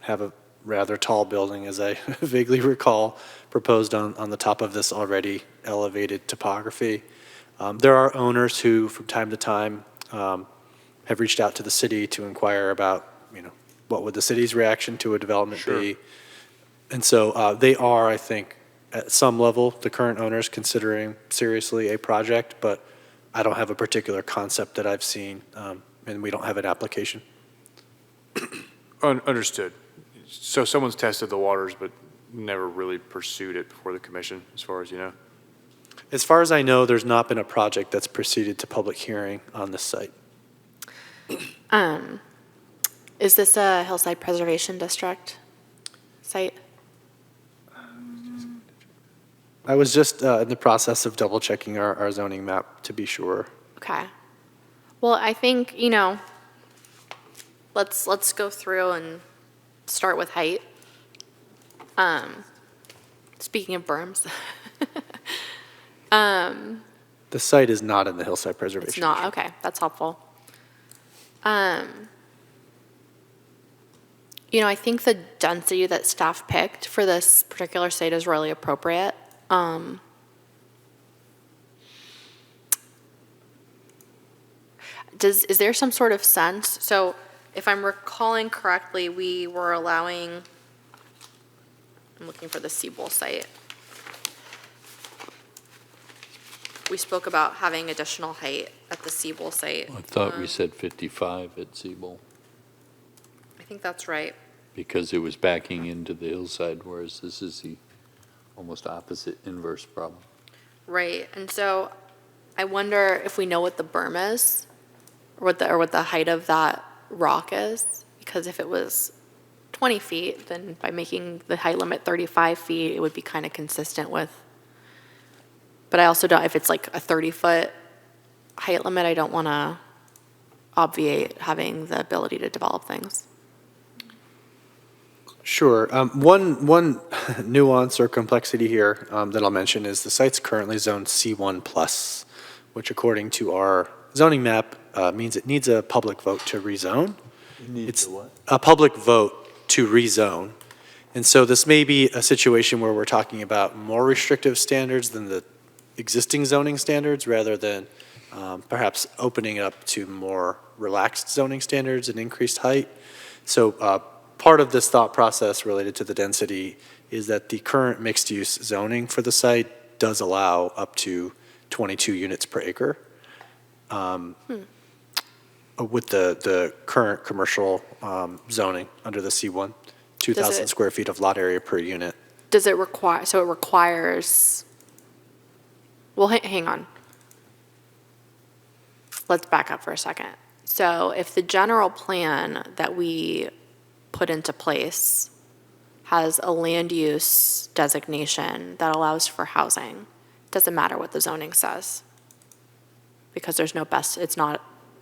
have a rather tall building, as I vaguely recall, proposed on the top of this already elevated topography. There are owners who, from time to time, have reached out to the city to inquire about, what would the city's reaction to a development be? And so they are, I think, at some level, the current owners considering seriously a project, but I don't have a particular concept that I've seen, and we don't have an application. Understood. So someone's tested the waters, but never really pursued it before the commission, as far as you know? As far as I know, there's not been a project that's proceeded to public hearing on this site. Is this a Hillside Preservation District site? I was just in the process of double checking our zoning map to be sure. Okay. Well, I think, let's go through and start with height. Speaking of berms. The site is not in the Hillside Preservation. It's not, okay, that's helpful. I think the density that staff picked for this particular site is really appropriate. Is there some sort of sense? So if I'm recalling correctly, we were allowing, I'm looking for the Seabowl site. We spoke about having additional height at the Seabowl site. I thought we said 55 at Seabowl, I think that's right. because it was backing into the hillside, whereas this is the almost opposite inverse problem. Right, and so I wonder if we know what the berm is, or what the height of that rock is, because if it was 20 feet, then by making the height limit 35 feet, it would be kind of consistent with, but I also don't, if it's like a 30-foot height limit, I don't want to obviate having the ability to develop things. Sure. One nuance or complexity here that I'll mention is the site's currently zoned C1+, which according to our zoning map means it needs a public vote to rezone. It's a public vote to rezone. And so this may be a situation where we're talking about more restrictive standards than the existing zoning standards, rather than perhaps opening it up to more relaxed zoning standards and increased height. So part of this thought process related to the density is that the current mixed-use zoning for the site does allow up to 22 units per acre. With the current commercial zoning under the C1, 2,000 square feet of lot area per unit. Does it require, so it requires, well, hang on. Let's back up for a second. So if the general plan that we put into place has a land use designation that allows for housing, it doesn't matter what the zoning says. Because there's no best, it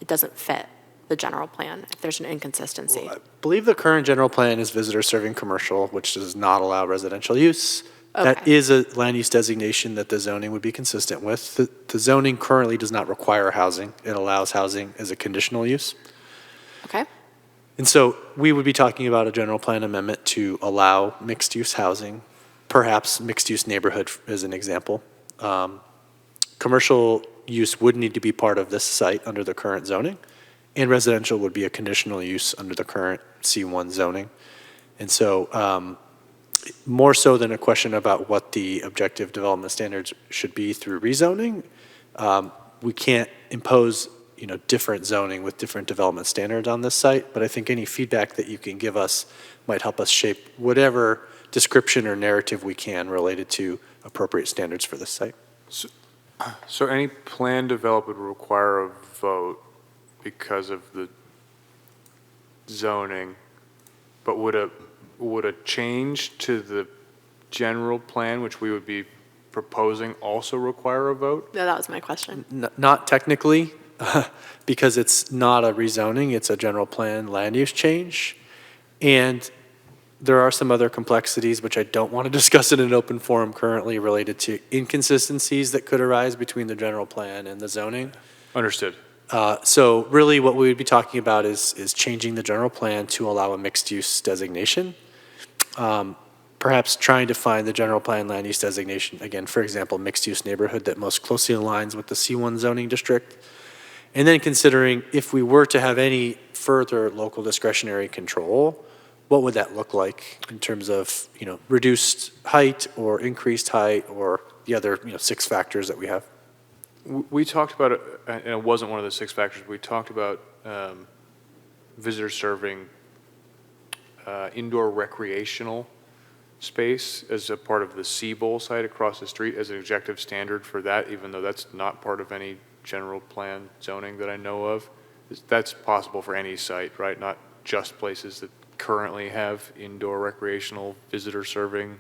doesn't fit the general plan if there's an inconsistency. Well, I believe the current general plan is visitor serving commercial, which does not allow residential use. That Okay. is a land use designation that the zoning would be consistent with. The zoning currently does not require housing. It allows housing as a conditional use. Okay? And so we would be talking about a general plan amendment to allow mixed-use housing, perhaps mixed-use neighborhood as an example. Commercial use would need to be part of this site under the current zoning, and residential would be a conditional use under the current C1 zoning. And so more so than a question about what the objective development standards should be through rezoning, we can't impose different zoning with different development standards on this site, but I think any feedback that you can give us might help us shape whatever description or narrative we can related to appropriate standards for this site. So any plan developed would require a vote because of the zoning, but would a change to the general plan, which we would be proposing, also require a vote? No, that was my question. Not technically, because it's not a rezoning, it's a general plan land use change. And there are some other complexities, which I don't want to discuss in an open forum currently, related to inconsistencies that could arise between the general plan and the zoning. Understood. So really what we would be talking about is changing the general plan to allow a mixed-use designation. Perhaps trying to find the general plan land use designation, again, for example, mixed-use neighborhood that most closely aligns with the C1 zoning district. And then considering if we were to have any further local discretionary control, what would that look like in terms of, reduced height or increased height or the other, 6 factors that we have? We talked about it, and it wasn't one of the 6 factors. We talked about visitor serving indoor recreational space as a part of the Sea Bowl site across the street as an objective standard for that, even though that's not part of any general plan zoning that I know of. That's possible for any site, right? Not just places that currently have indoor recreational visitor serving,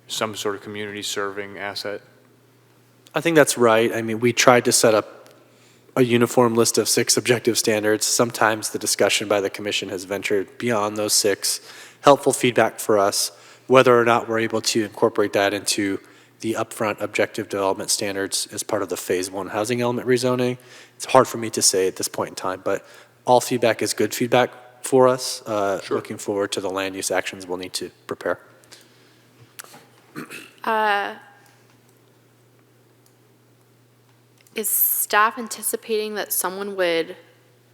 some sort of community serving asset. I think that's right. I mean, we tried to set up a uniform list of 6 objective standards. Sometimes the discussion by the commission has ventured beyond those 6. Helpful feedback for us, whether or not we're able to incorporate that into the upfront objective development standards as part of the phase 1 housing element rezoning. It's hard for me to say at this point in time, but all feedback is good feedback for us. Sure. Looking forward to the land use actions we'll need to prepare. Is staff anticipating that someone would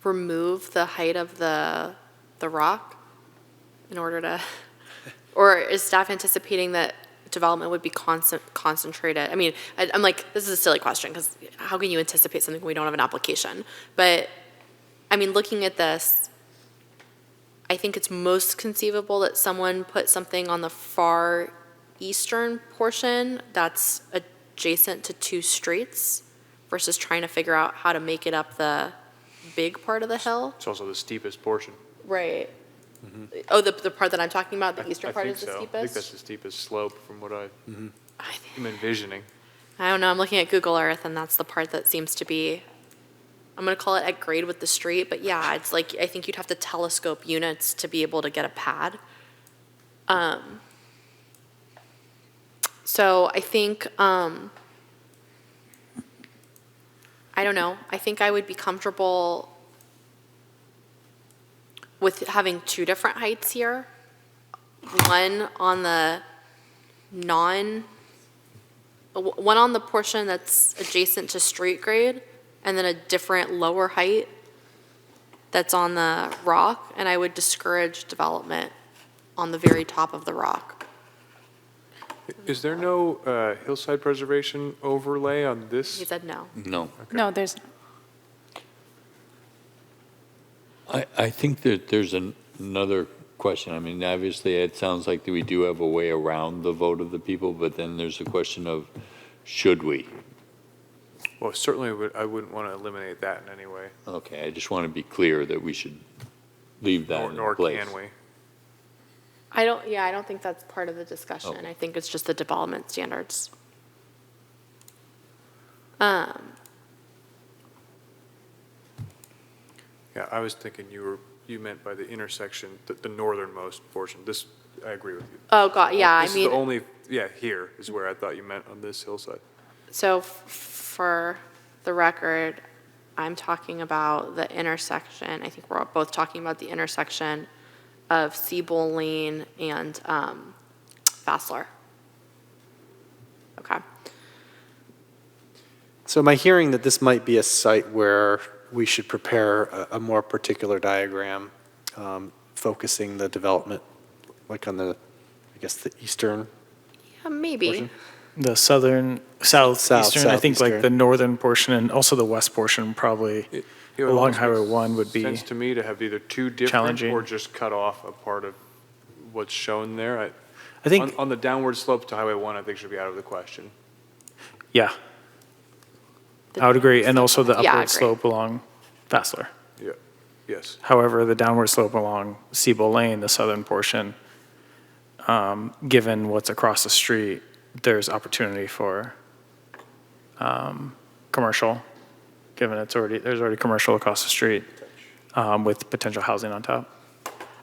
remove the height of the rock in order to, or is staff anticipating that development would be concentrated? I mean, I'm like, this is a silly question because how can you anticipate something when we don't have an application? But I mean, looking at this, I think it's most conceivable that someone put something on the far eastern portion that's adjacent to 2 streets versus trying to figure out how to make it up the big part of the hill. It's also the steepest portion. Right. Oh, the part that I'm talking about, the eastern I part think is the so. steepest? I think that's the steepest slope from what I I'm envisioning. don't know, I'm looking at Google Earth and that's the part that seems to be I'm gonna call it at grade with the street, but yeah, it's like, I think you'd have to telescope units to be able to get a pad. So I think, I don't know, I think I would be comfortable with having two different heights here. One on the one on the portion that's adjacent to street grade, and then a different lower height that's on the rock, and I would discourage development on the very top of the rock. Is there no hillside preservation overlay on He this? said no. No. No, there's, I think that there's another question. I mean, obviously, it sounds like that we do have a way around the vote of the people, but then there's a question of, should we? Well, certainly, I wouldn't want to eliminate that in any way, Okay, I just want to be clear that we should leave that nor in place. can we. I don't think that's part of the discussion. Oh. I think it's just the development standards. Yeah, I was thinking you meant by the intersection, the northernmost portion. This, I agree with you. Oh, God, yeah, I This is the mean, only, yeah, here is where I thought you meant on this hillside. so for the record, I'm talking about the intersection, I think we're both talking about the intersection of Siebel Lane and Fassler. Okay. So am I hearing that this might be a site where we should prepare a more particular diagram, focusing the development, like on the, I guess, the eastern? Yeah, maybe. Portion? The southeastern, I think like the southeastern. northern portion and also the west portion probably It would along almost Highway make 1 would be Sense to me to have either two different challenging. or just cut off a part of what's shown there. I think, On the downward slope to Highway 1, I think should be out of the question. yeah, I would agree. And also the Yeah, I upward agree. slope along Fassler. Yeah, yes. However, the downward slope along Siebel Lane, the southern portion, given what's across the street, there's opportunity for commercial, given there's already commercial across the street with potential housing on top.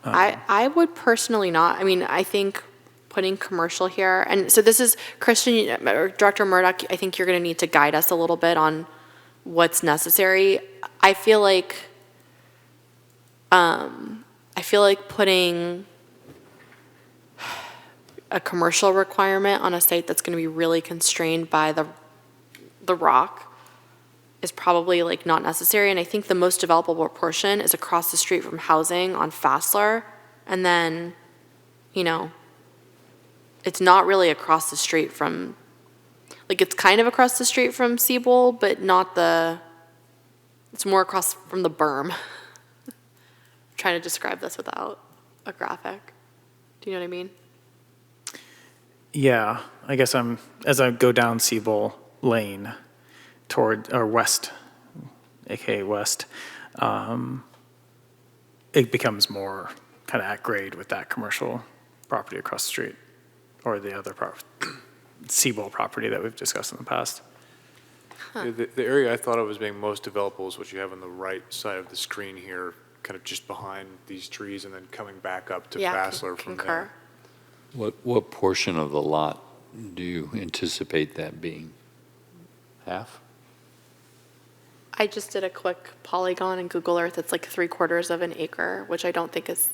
I would personally not. I mean, I think putting commercial here, and so this is, Christian, or Director Murdoch, I think you're going to need to guide us a little bit on what's necessary. I feel like putting a commercial requirement on a site that's going to be really constrained by the rock is probably like not necessary. And I think the most developable portion is across the street from housing on Fassler. And then, it's not really across the street from, like, it's kind of across the street from Siebel, but not it's more across from the berm. I'm trying to describe this without a graphic. Do you know what I mean? Yeah, I guess as I go down Siebel Lane or west, aka west, it becomes more kind of at grade with that commercial property across the street or the other Siebel property that we've discussed in the past. Yeah, the area I thought of as being most developable is what you have on the right side of the screen here, kind of just behind these trees and then coming back up to Yeah, Fassler from concur. there. What portion of the lot do you anticipate that being? Half? I just did a quick polygon in Google Earth. It's like 3/4 of an acre, which I don't think is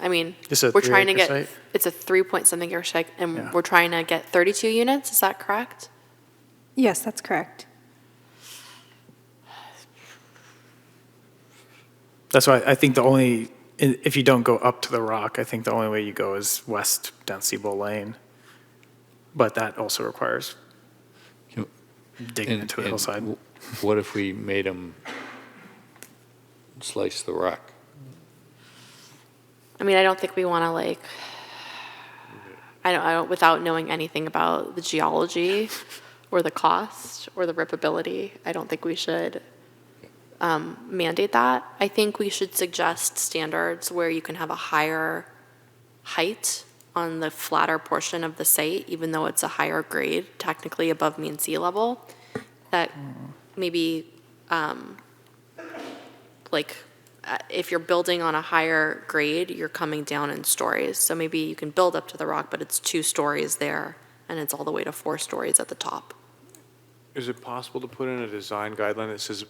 I mean, It's a we're trying to 3 get, acre site? it's a 3-point-something acre site, and Yeah. we're trying to get 32 units. Is that correct? yes, that's correct. That's why I think if you don't go up to the rock, I think the only way you go is west down Siebel Lane. But that also requires Can- digging into the hillside. What if we made them slice the rock? I mean, I don't think we want to I don't, without knowing anything about the geology or the cost or the rippability, I don't think we should mandate that. I think we should suggest standards where you can have a higher height on the flatter portion of the site, even though it's a higher grade, technically above mean sea level, that maybe like, if you're building on a higher grade, you're coming down in stories. So maybe you can build up to the rock, but it's 2 stories there, and it's all the way to 4 stories at the top. Is it possible to put in a design guideline that says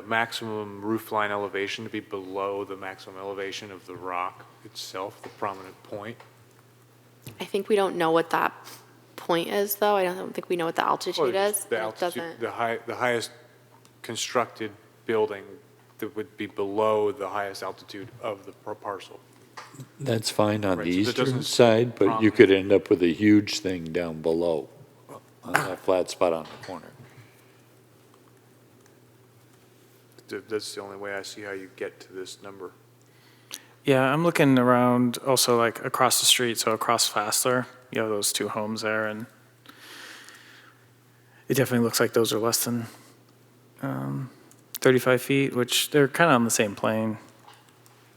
maximum roof line elevation to be below the maximum elevation of the rock itself, the prominent point? I think we don't know what that point is, though. I don't think we know what the altitude is. The It altitude, doesn't- the highest constructed building that would be below the highest altitude of the parcel. That's fine on Right, the so that eastern doesn't side, but you prominent. could end up with a huge thing down below on that flat spot on the corner. That's the only way I see how you get to this number. Yeah, I'm looking around also like across the street, so across Fassler, you have those 2 homes there, and it definitely looks like those are less than 35 feet, which they're kind of on the same plane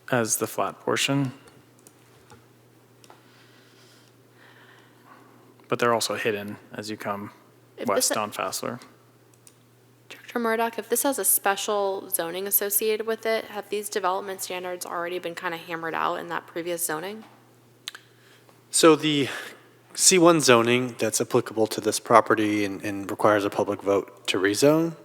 as the flat portion. But they're also hidden as you come If west this- on Fassler. Director Murdoch, if this has a special zoning associated with it, have these development standards already been kind of hammered out in that previous zoning? So the C1 zoning that's applicable to this property and requires a public vote to rezone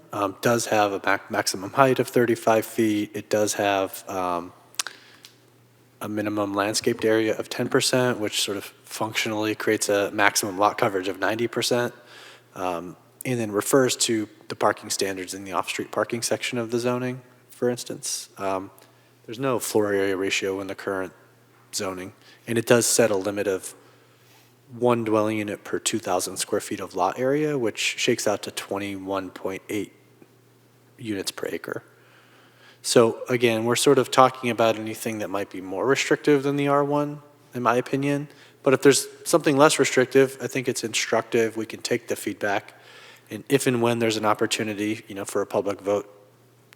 does have a maximum height of 35 feet. It does have a minimum landscaped area of 10%, which sort of functionally creates a maximum lot coverage of 90%, and then refers to the parking standards in the off-street parking section of the zoning, for instance. There's no floor area ratio in the current zoning, and it does set a limit of 1 dwelling unit per 2,000 square feet of lot area, which shakes out to 21.8 units per acre. So again, we're sort of talking about anything that might be more restrictive than the R1, in my opinion. But if there's something less restrictive, I think it's instructive. We can take the feedback. And if and when there's an opportunity, for a public vote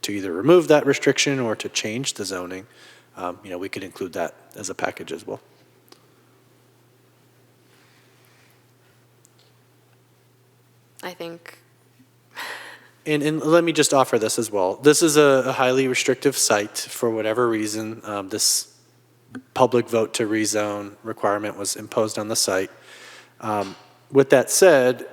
to either remove that restriction or to change the zoning, we could include that as a package as well. I think, And let me just offer this as well. This is a highly restrictive site for whatever reason. This public vote to rezone requirement was imposed on the site. With that said,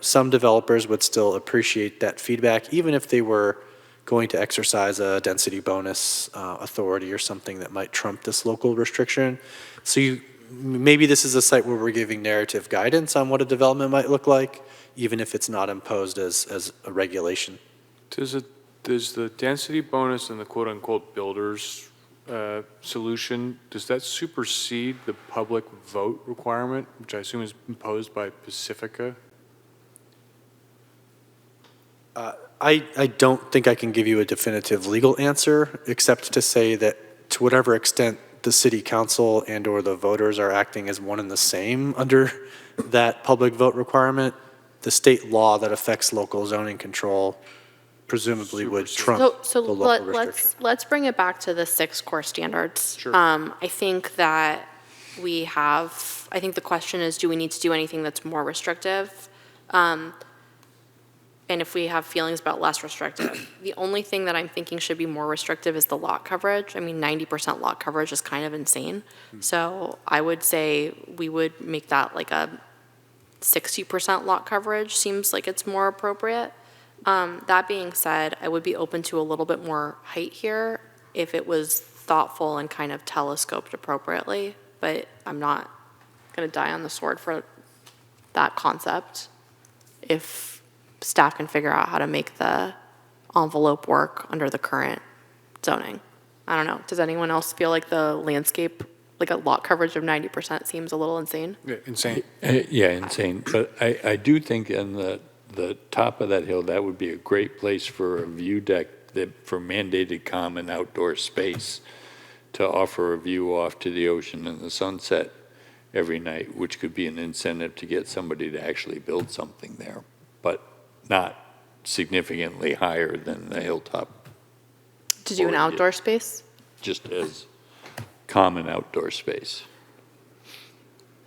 some developers would still appreciate that feedback, even if they were going to exercise a density bonus authority or something that might trump this local restriction. So maybe this is a site where we're giving narrative guidance on what a development might look like, even if it's not imposed as a regulation. Does the density bonus and the quote-unquote builders solution, does that supersede the public vote requirement, which I assume is imposed by Pacifica? I don't think I can give you a definitive legal answer, except to say that to whatever extent the city council and or the voters are acting as one and the same under that public vote requirement, the state law that affects local zoning control presumably would trump so the local restriction. let's bring it back to the 6 core standards. Sure. I think that I think the question is, do we need to do anything that's more restrictive? And if we have feelings about less restrictive. The only thing that I'm thinking should be more restrictive is the lot coverage. I mean, 90% lot coverage is kind of insane. So I would say we would make that like a 60% lot coverage, seems like it's more appropriate. That being said, I would be open to a little bit more height here if it was thoughtful and kind of telescoped appropriately, but I'm not going to die on the sword for that concept if staff can figure out how to make the envelope work under the current zoning. I don't know. Does anyone else feel like the landscape, like a lot coverage of 90% seems a little insane? Yeah, insane. Yeah, insane. But I do think on the top of that hill, that would be a great place for a view deck for mandated common outdoor space to offer a view off to the ocean and the sunset every night, which could be an incentive to get somebody to actually build something there, but not significantly higher than the hilltop, To do an Or, outdoor space? just as common outdoor space.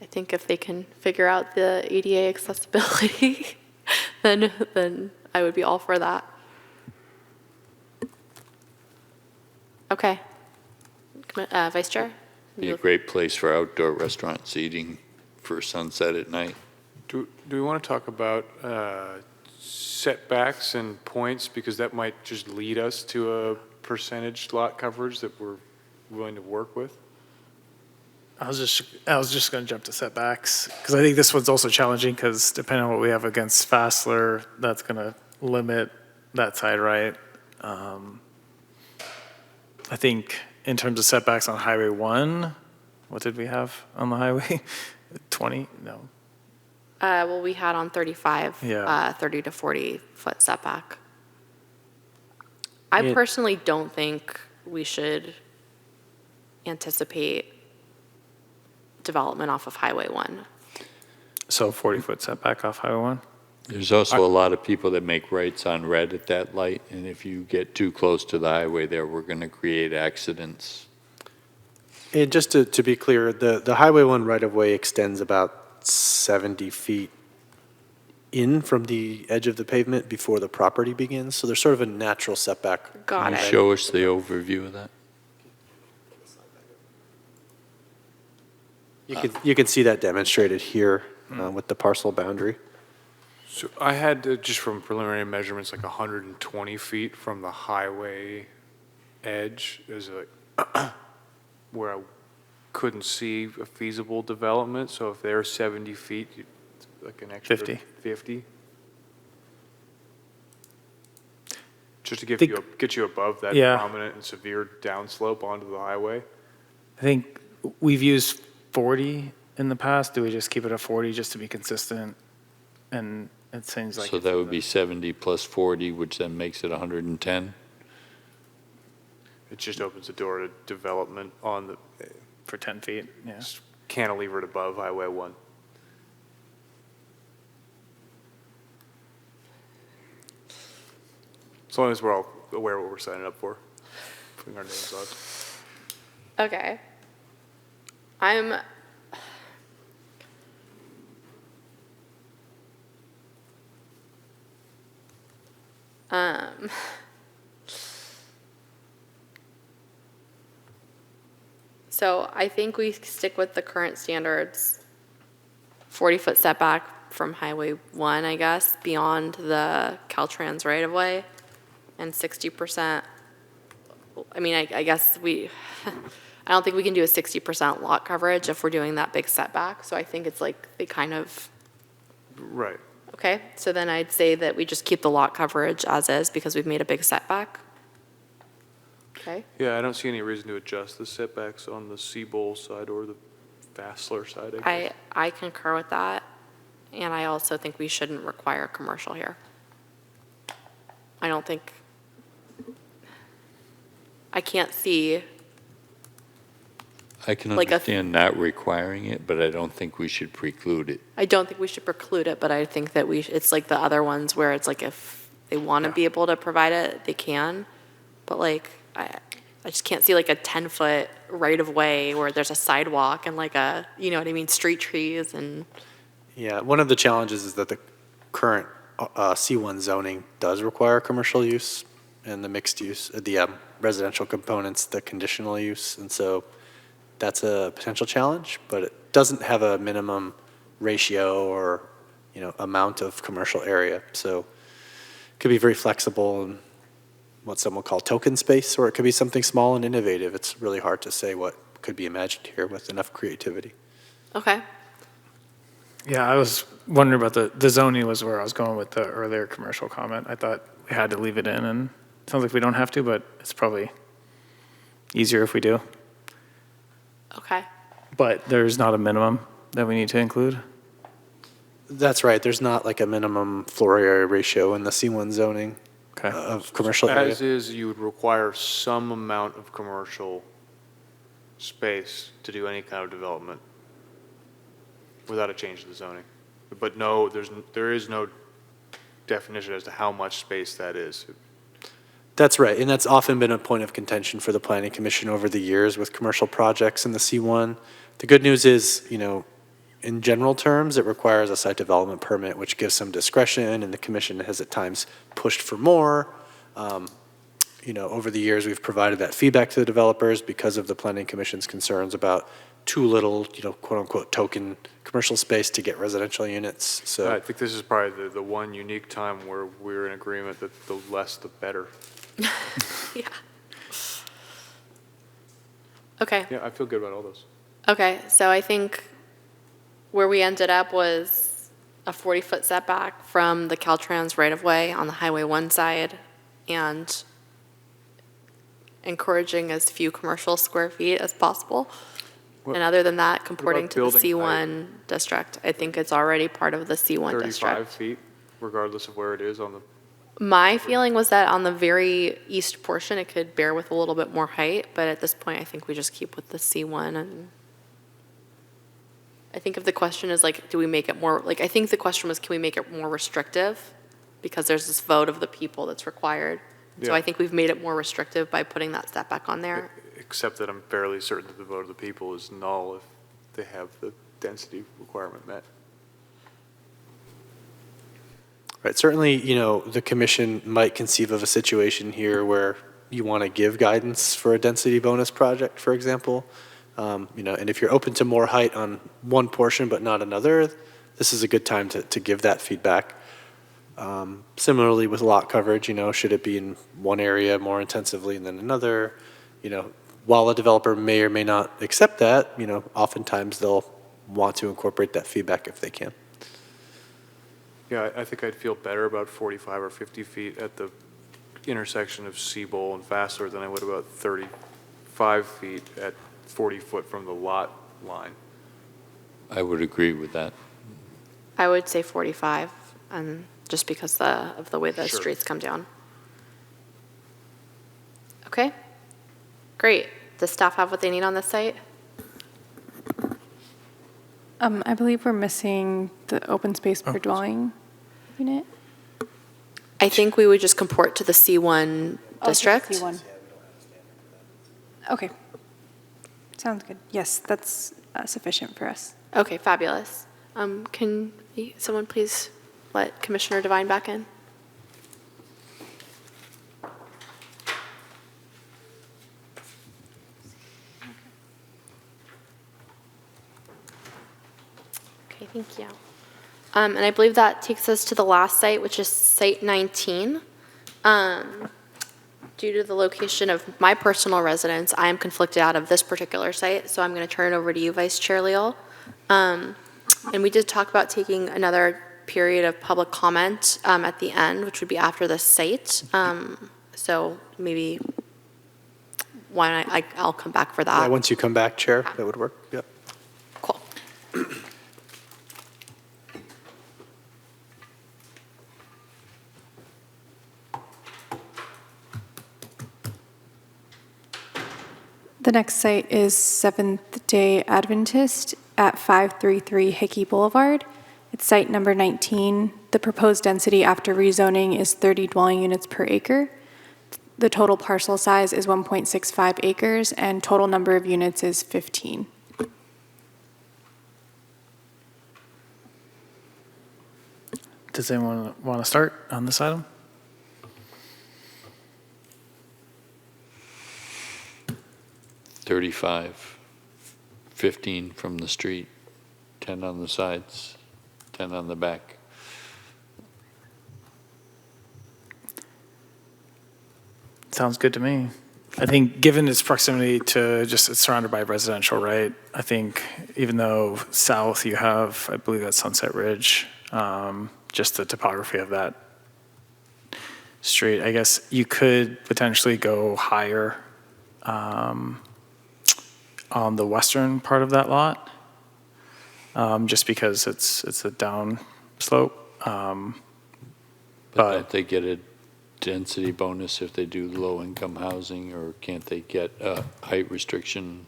I think if they can figure out the ADA accessibility, then I would be all for that. Okay. Vice Chair? Be a great place for outdoor restaurant seating for sunset at night. Do we want to talk about setbacks and points, because that might just lead us to a percentage lot coverage that we're willing to work with? I was just going to jump to setbacks, because I think this one's also challenging, because depending on what we have against Fassler, that's going to limit that side right. I think in terms of setbacks on Highway 1, what did we have on the highway? 20? No. Well, we had on 35, Yeah. 30 to 40 foot setback. I It- personally don't think we should anticipate development off of Highway 1. So 40-foot setback off Highway 1? There's also a lot of people that make rights on red at that light, and if you get too close to the highway there, we're going to create accidents. And just to be clear, the Highway 1 right-of-way extends about 70 feet in from the edge of the pavement before the property begins, so there's sort of a natural setback. Got Can you it. show us the overview of that? You can see that demonstrated here with the parcel boundary. So I had, just from preliminary measurements, like 120 feet from the highway edge is where I couldn't see a feasible development. So if they're 70 feet, like an extra 50. 50. Just to get you above that Yeah. prominent and severe downslope onto the highway. I think we've used 40 in the past. Do we just keep it at 40 just to be consistent? And it seems like. So that would be 70 plus 40, which then makes it 110. It just opens the door to development on the For 10 feet, yeah. cantilevered above Highway 1. As long as we're all aware of what we're signing up for, putting our names on. Okay. I'm. So I think we stick with the current standards. 40-foot setback from Highway 1, I guess, beyond the Caltrans right-of-way, and 60%. I mean, I guess I don't think we can do a 60% lot coverage if we're doing that big setback. So I think it's like they kind of, Right. okay. So then I'd say that we just keep the lot coverage as is because we've made a big setback. Okay. Yeah, I don't see any reason to adjust the setbacks on the Seabowl side or the Fassler side, I guess. I concur with that. And I also think we shouldn't require commercial here. I don't think, I can't see, I can Like a- understand not requiring it, but I don't think we should preclude it. I don't think we should preclude it, but I think that it's like the other ones where it's like if they want to be able to provide it, they can. But like, I just can't see like a 10-foot right-of-way where there's a sidewalk and like a, you know what I mean, street trees and. Yeah, one of the challenges is that the current C1 zoning does require commercial use and the mixed use, the residential components, the conditional use. And so that's a potential challenge, but it doesn't have a minimum ratio or, amount of commercial area. So it could be very flexible and what some will call token space, or it could be something small and innovative. It's really hard to say what could be imagined here with enough creativity. Okay. Yeah, I was wondering about the zoning was where I was going with the earlier commercial comment. I thought we had to leave it in, and it sounds like we don't have to, but it's probably easier if we do. Okay. But there's not a minimum that we need to include? That's right. There's not like a minimum floor area ratio in the C1 zoning Okay. of commercial area. As is, you would require some amount of commercial space to do any kind of development without a change to the zoning. But no, there is no definition as to how much space that is. That's right, and that's often been a point of contention for the Planning Commission over the years with commercial projects in the C1. The good news is, in general terms, it requires a site development permit, which gives some discretion, and the commission has at times pushed for more. over the years, we've provided that feedback to the developers because of the Planning Commission's concerns about too little, quote-unquote, token commercial space to get residential units. So I think this is probably the one unique time where we're in agreement that the less, the better. Yeah. Okay. Yeah, I feel good about all those. Okay, so I think where we ended up was a 40-foot setback from the Caltrans right-of-way on the Highway 1 side and encouraging as few commercial square feet as possible. What- And other than that, comporting about to the building C1 district. I think it's already part of the C1 35 district. feet, regardless of where it is on the, My feeling was that on the very east portion, it could bear with a little bit more height, but at this point, I think we just keep with the C1. And I think if the question is like, do we make it more, like, I think the question was, can we make it more restrictive? Because there's this vote of the people that's required. So Yeah. I think we've made it more restrictive by putting that step back on there. except that I'm fairly certain that the vote of the people is null if they have the density requirement met. Right, certainly, the commission might conceive of a situation here where you want to give guidance for a density bonus project, for example. And if you're open to more height on one portion but not another, this is a good time to give that feedback. Similarly with lot coverage, should it be in one area more intensively than another? While a developer may or may not accept that, oftentimes they'll want to incorporate that feedback if they can. Yeah, I think I'd feel better about 45 or 50 feet at the intersection of Seabowl and Vassar than I would about 35 feet at 40 foot from the lot line. I would agree with that. I would say 45, just because of the way the Sure. streets come down. Okay, great. Does staff have what they need on this site? I believe we're missing the open space per dwelling unit. I think we would just comport to the C1 district. C1. Okay. Sounds good. Yes, that's sufficient for us. Okay, fabulous. Can someone please let Commissioner Devine back in? Okay, thank you. And I believe that takes us to the last site, which is Site 19. Due to the location of my personal residence, I am conflicted out of this particular site, so I'm going to turn it over to you, Vice Chair Leal. And we did talk about taking another period of public comment at the end, which would be after the site. So maybe why don't I'll come back for that. Once you come back, Chair, that would work. Yep. Cool. The next site is Seventh-day Adventist at 533 Hickey Boulevard. It's site number 19. The proposed density after rezoning is 30 dwelling units per acre. The total parcel size is 1.65 acres, and total number of units is 15. Does anyone want to start on this item? $35, 15 from the street, 10 on the sides, 10 on the back. Sounds good to me. I think given its proximity to just, it's surrounded by residential, right? I think even though south you have, I believe that's Sunset Ridge, just the topography of that street, I guess you could potentially go higher on the western part of that lot, just because it's a down slope. But But- don't they get a density bonus if they do low-income housing, or can't they get a height restriction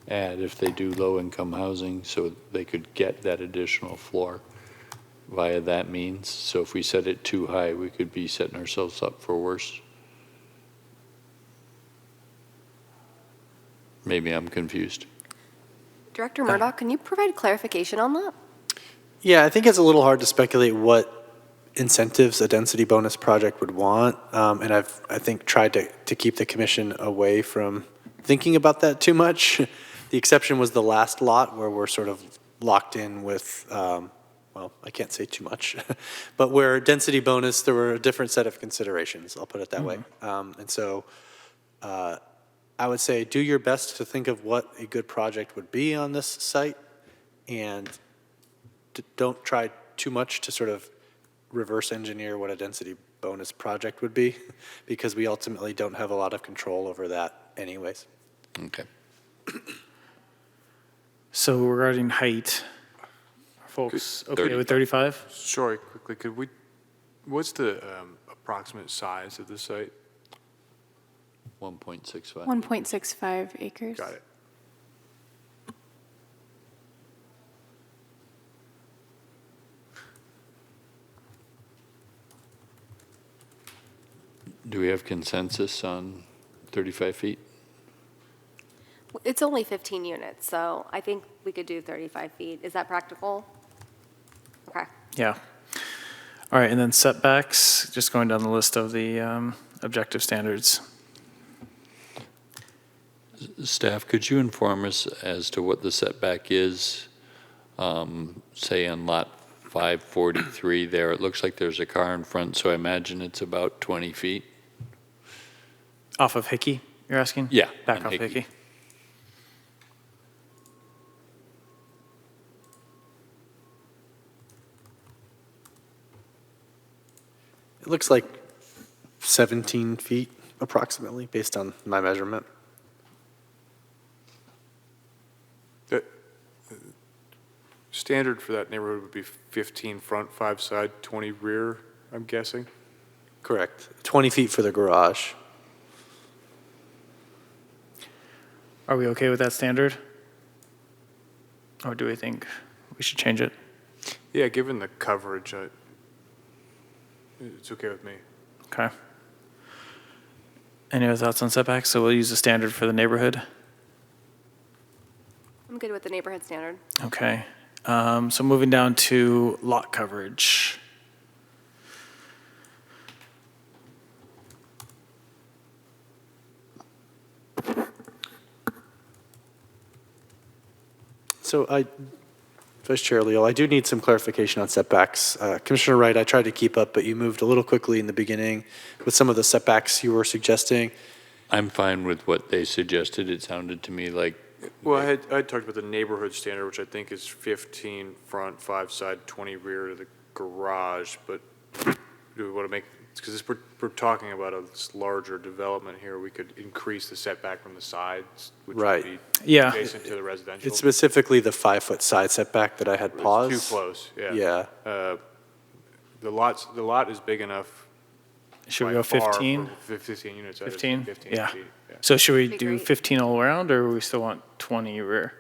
add if they do low-income housing, so they could get that additional floor via that means? So if we set it too high, we could be setting ourselves up for worse. Maybe I'm confused. Director Murdoch, can you provide clarification on that? Yeah, I think it's a little hard to speculate what incentives a density bonus project would want, and I think, tried to keep the commission away from thinking about that too much. The exception was the last lot where we're sort of locked in with, well, I can't say too much, but where density bonus, there were a different set of considerations, I'll put it that way. And so I would say do your best to think of what a good project would be on this site, and don't try too much to sort of reverse engineer what a density bonus project would be, because we ultimately don't have a lot of control over that anyways. Okay. So regarding height, are folks okay with 35? Sorry, quickly, what's the approximate size of the site? 1.65. 1.65 acres. Got it. Do we have consensus on 35 feet? It's only 15 units, so I think we could do 35 feet. Is that practical? Okay. Yeah. All right, and then setbacks, just going down the list of the objective standards. Staff, could you inform us as to what the setback is, say on lot 543 there? It looks like there's a car in front, so I imagine it's about 20 feet. Off of Hickey, you're asking? Yeah, Back on off Hickey. Hickey. It looks like 17 feet approximately, based on my measurement. The standard for that neighborhood would be 15 front, 5 side, 20 rear, I'm guessing? Correct. 20 feet for the garage. Are we okay with that standard? Or do we think we should change it? Yeah, given the coverage, it's okay with me. Okay. Any other thoughts on setbacks? So we'll use the standard for the neighborhood. I'm good with the neighborhood standard. Okay. So moving down to lot coverage. So Vice Chair Leal, I do need some clarification on setbacks. Commissioner Wright, I tried to keep up, but you moved a little quickly in the beginning with some of the setbacks you were suggesting. I'm fine with what they suggested. It sounded to me like, Well, I talked about the neighborhood standard, which I think is 15 front, 5 side, 20 rear to the garage, but do we want to make, because we're talking about a larger development here, we could increase the setback from the sides, which Right. would be Yeah. adjacent to the residential. It's specifically the 5-foot side setback that I had paused. It's too close, yeah. Yeah. The lot is big enough. Should we by go far 15? for 15 units. I would say 15? 15 Yeah. feet, yeah. So should we Be do great. 15 all around, or we still want 20 rear?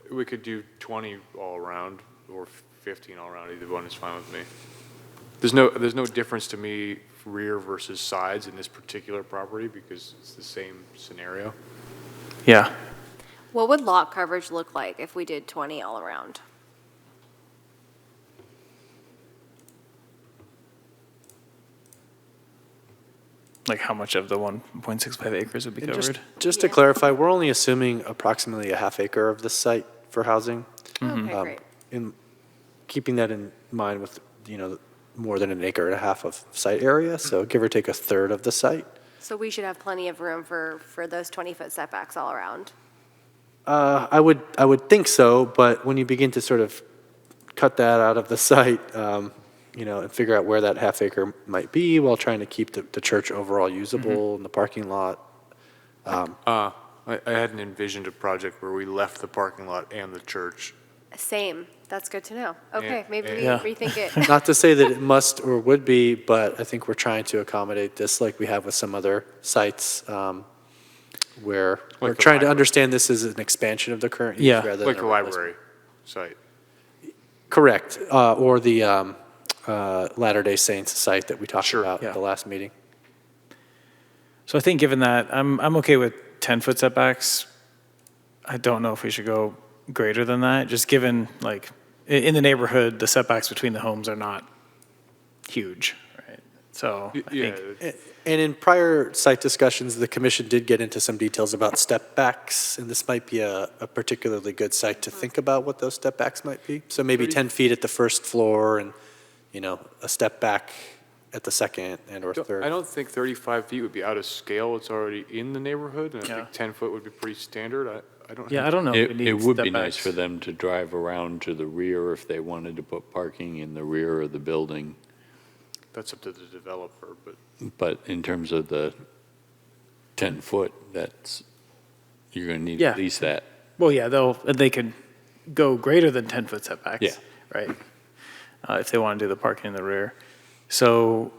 We could do 20 all around or 15 all around. Either one is fine with me. There's no difference to me rear versus sides in this particular property because it's the same scenario. Yeah. What would lot coverage look like if we did 20 all around? Like how much of the 1.65 acres would be And covered? just to Yeah. clarify, we're only assuming approximately a half acre of the site for housing. Okay, Um, great. In keeping that in mind with, more than an acre and a half of site area, so give or take a third of the site. So we should have plenty of room for those 20-foot setbacks all around. I would think so, but when you begin to sort of cut that out of the site, and figure out where that half acre might be while trying to keep the church overall usable and the parking lot. I hadn't envisioned a project where we left the parking lot and the church. Same. That's good to know. Okay, maybe we Yeah. rethink it. Not to say that it must or would be, but I think we're trying to accommodate this like we have with some other sites, where we're the trying to library. understand this as an expansion of the current use Yeah. rather than Like a the replacement. library site. Correct, or the Latter-day Saints site that we talked Sure. about Yeah. at the last meeting. So I think given that, I'm okay with 10-foot setbacks. I don't know if we should go greater than that, just given, like, in the neighborhood, the setbacks between the homes are not huge, right? So I Yeah, think, And in prior site discussions, the commission did get into some details about step backs, and this might be a particularly good site to think about what those step backs might be. So maybe 10 feet at the first floor and, a step back at the second and or third. I don't think 35 feet would be out of scale. It's already in the neighborhood, and I Yeah. think 10 foot would be pretty standard. I don't. yeah, I don't know. if It need would be step nice backs. for them to drive around to the rear if they wanted to put parking in the rear of the building. That's up to the developer, but But in terms of the 10-foot, you're going to need Yeah. at least that. Well, yeah, they could go greater than 10-foot setbacks. Yeah. Right? If they want to do the parking in the rear. So,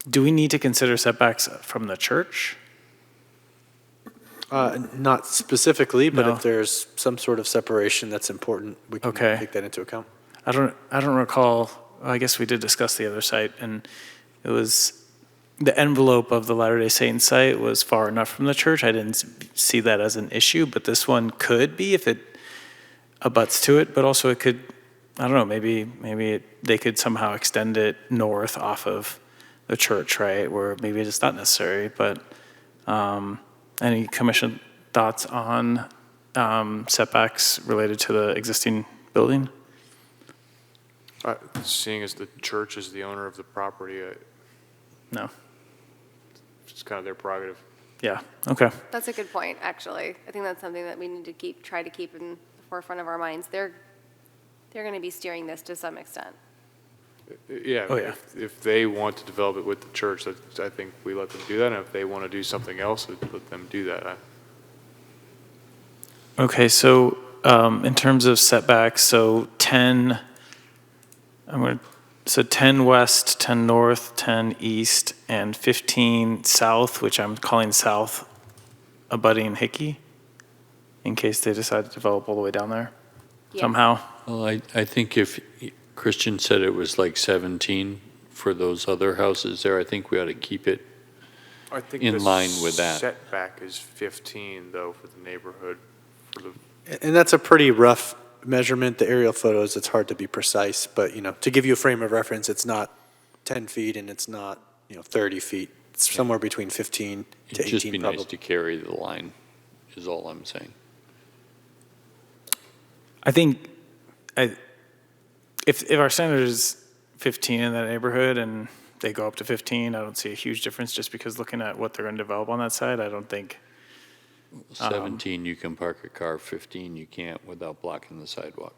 do we need to consider setbacks from the church? Not specifically, but No. if there's some sort of separation that's important, we can Okay. take that into account. I don't recall, I guess we did discuss the other site, and it was, the envelope of the Latter-day Saint site was far enough from the church. I didn't see that as an issue, but this one could be if it abuts to it, but also it could, I don't know, maybe they could somehow extend it north off of the church, right? Where maybe it's not necessary, but any commission thoughts on setbacks related to the existing building? seeing as the church is the owner of the property, No? it's kind of their prerogative. Yeah, okay. That's a good point, actually. I think that's something that we need to try to keep in the forefront of our minds. They're going to be steering this to some extent. Yeah, Oh, yeah. if they want to develop it with the church, I think we let them do that, and if they want to do something else, we let them do that. Okay, so in terms of setbacks, so 10, so 10 west, 10 north, 10 east, and 15 south, which I'm calling south, abutting Hickey, in case they decide to develop all the way down there Yes. somehow. Well, I think if Christian said it was like 17 for those other houses there, I think we ought to keep it. I think In the line with that. setback is 15, though, for the neighborhood. And that's a pretty rough measurement. The aerial photos, it's hard to be precise, but, to give you a frame of reference, it's not 10 feet and it's not, 30 feet. It's somewhere between 15 to It'd just 18 be probably. nice to carry the line, is all I'm saying. I think if our standard is 15 in that neighborhood and they go up to 15, I don't see a huge difference just because looking at what they're going to develop on that side, I don't think. 17, you can park a car, 15, you can't without blocking the sidewalk.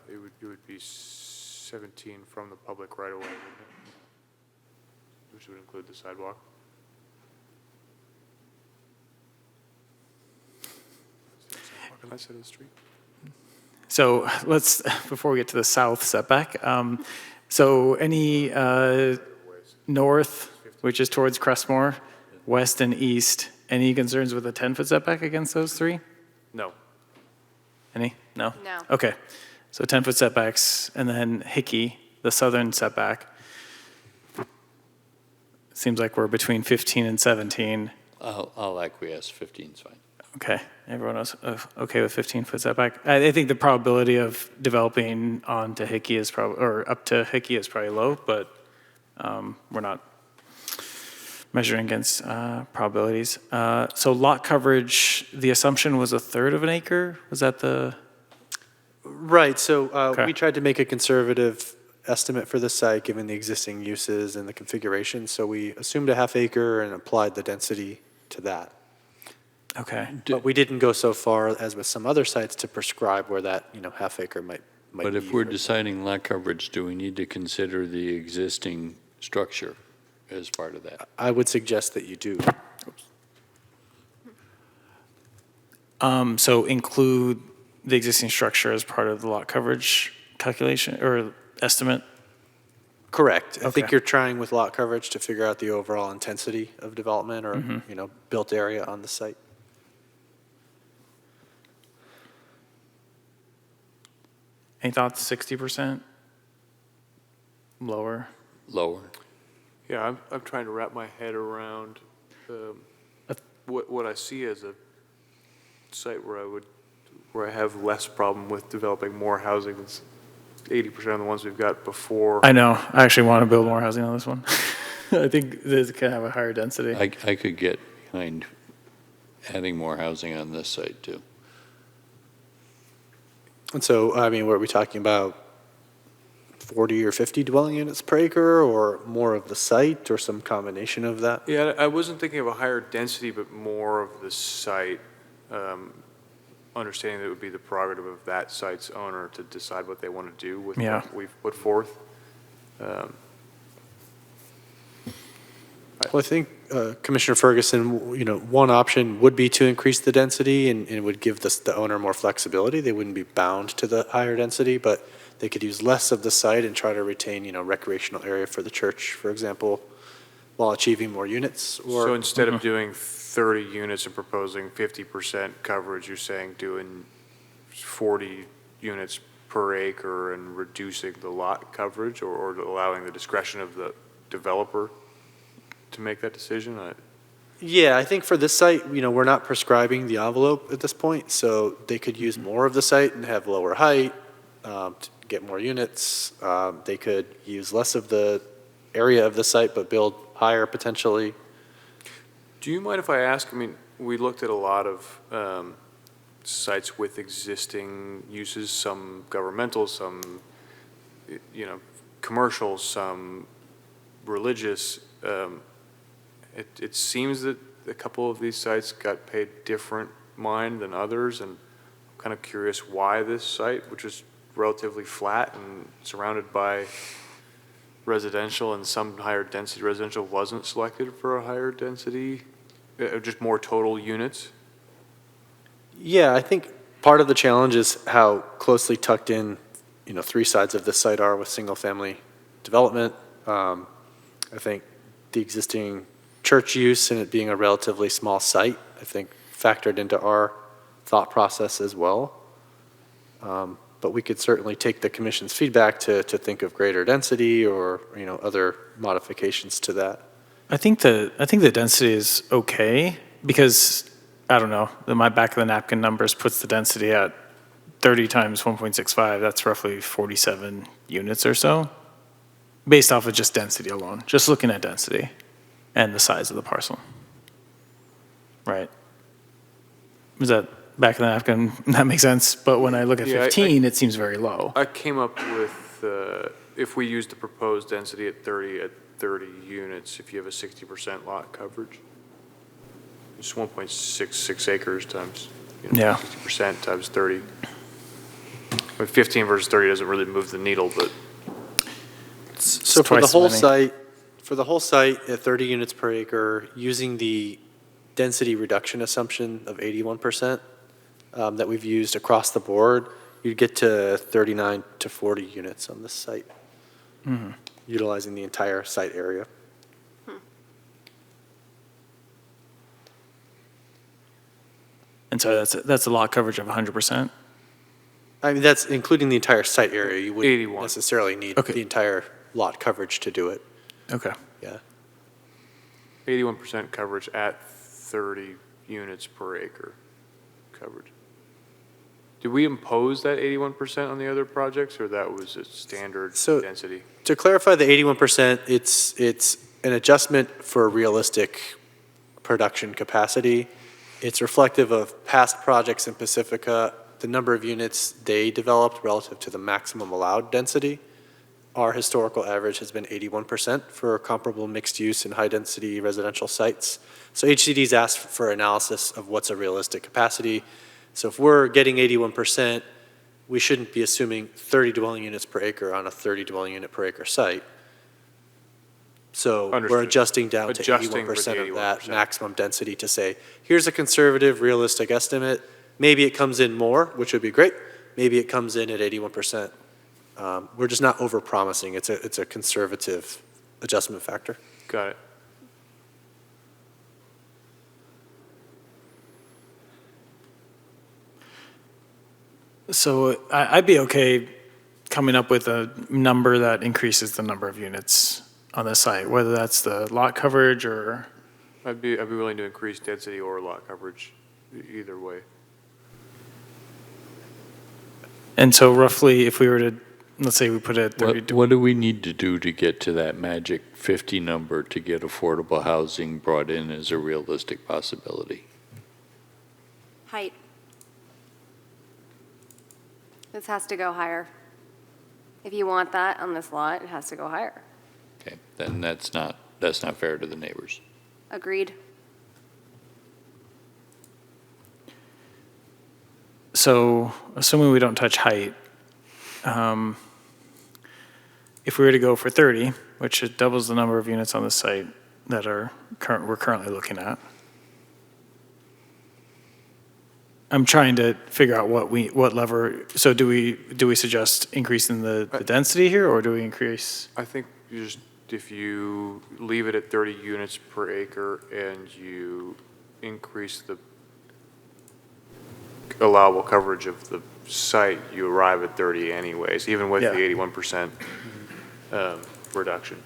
It would be 17 from the public right away, wouldn't it? Which would include the sidewalk. Sidewalk on that side of the street. So let's, before we get to the south setback, so any north, which is towards Crestmore, west and east, any concerns with a 10-foot setback against those three? No. Any? No? No. Okay, so 10-foot setbacks, and then Hickey, the southern setback. Seems like we're between 15 and 17. I'll acquiesce, 15's fine. Okay, everyone else okay with 15-foot setback? I think the probability of developing onto Hickey is probably, or up to Hickey is probably low, but we're not measuring against probabilities. So lot coverage, the assumption was a third of an acre? Was that the? Right, so Okay. we tried to make a conservative estimate for the site, given the existing uses and the configuration. So we assumed a half acre and applied the density to that. Okay, But we didn't go so far as with some other sites to prescribe where that, half acre might be. But if we're for- deciding lot coverage, do we need to consider the existing structure as part of that? I would suggest that you do. so include the existing structure as part of the lot coverage calculation or estimate? Correct. I think Okay. you're trying with lot coverage to figure out the overall intensity of development or, built area on the site. Any thoughts, 60%? Lower? Lower? Yeah, I'm trying to wrap my head around what I see as a site where I would where I have less problem with developing more housing than 80% of the ones we've got before. I know, I actually want to build more housing on this one. I think this can have a higher density. I could get behind adding more housing on this site, too. And so, I mean, what are we talking about? 40 or 50 dwelling units per acre, or more of the site, or some combination of that? Yeah, I wasn't thinking of a higher density, but more of the site, understanding that it would be the prerogative of that site's owner to decide what they want to do with Yeah. what we've put forth. Well, I think Commissioner Ferguson, you know, one option would be to increase the density and would give the owner more flexibility. They wouldn't be bound to the higher density, but they could use less of the site and try to retain, you know, recreational area for the church, for example, while achieving more units. Or So instead of doing 30 units and proposing 50% coverage, you're saying doing 40 units per acre and reducing the lot coverage, or allowing the discretion of the developer to make that decision? Yeah, I think for this site, you know, we're not prescribing the envelope at this point, so they could use more of the site and have lower height, to get more units. They could use less of the area of the site, but build higher potentially. Do you mind if I ask, I mean, we looked at a lot of sites with existing uses, some governmental, some, you know, commercial, some religious. It seems that a couple of these sites got paid different mind than others, and I'm kind of curious why this site, which is relatively flat and surrounded by residential and some higher density residential, wasn't selected for a higher density, just more total units. Yeah, I think part of the challenge is how closely tucked in, you know, three sides of the site are with single-family development. I think the existing church use and it being a relatively small site, I think factored into our thought process as well. But we could certainly take the commission's feedback to think of greater density or, you know, other modifications to that. I think the density is okay because, I don't know, my back of the napkin numbers puts the density at 30 times 1.65. That's roughly 47 units or so, based off of just density alone, just looking at density and the size of the parcel. Right. Is that back of the napkin? That makes sense. But when I look at Yeah, 15, it seems very low. I came up with, if we use the proposed density at 30 units, if you have a 60% lot coverage, it's 1.66 acres times, you know, Yeah. 60% times 30. But 15 versus 30 doesn't really move the needle, but So for the twice as whole many. site, at 30 units per acre, using the density reduction assumption of 81% that we've used across the board, you'd get to 39 to 40 units on this site, utilizing the entire site area. And so that's a lot coverage of 100%. I mean, that's including the entire site area. You wouldn't 81. necessarily need Okay. the entire lot coverage to do it, Okay. yeah. 81% coverage at 30 units per acre coverage. Did we impose that 81% on the other projects, or that was a standard So- density? To clarify the 81%, it's an adjustment for realistic production capacity. It's reflective of past projects in Pacifica, the number of units they developed relative to the maximum allowed density. Our historical average has been 81% for comparable mixed-use and high-density residential sites. So HCD's asked for analysis of what's a realistic capacity. So if we're getting 81%, we shouldn't be assuming 30 dwelling units per acre on a 30 dwelling unit per acre site. So we're Understood. adjusting down to Adjusting for the 81% of that 81%. maximum density to say, here's a conservative, realistic estimate. Maybe it comes in more, which would be great. Maybe it comes in at 81%. We're just not over-promising. It's a conservative adjustment factor. Got it. So I'd be okay coming up with a number that increases the number of units on the site, whether that's the lot coverage or, I'd be willing to increase density or lot coverage, either way. And so roughly, if we were to, let's say we put it at 30. What do we need to do to get to that magic 50 number to get affordable housing brought in as a realistic possibility? Height. This has to go higher. If you want that on this lot, it has to go higher. Okay, then that's not fair to the neighbors. Agreed. So assuming we don't touch height, if we were to go for 30, which it doubles the number of units on the site that we're currently looking at, I'm trying to figure out what lever. So do we suggest increasing the density here, or do we increase? I think if you leave it at 30 units per acre and you increase the allowable coverage of the site, you arrive at 30 anyways, even with the 81% reduction.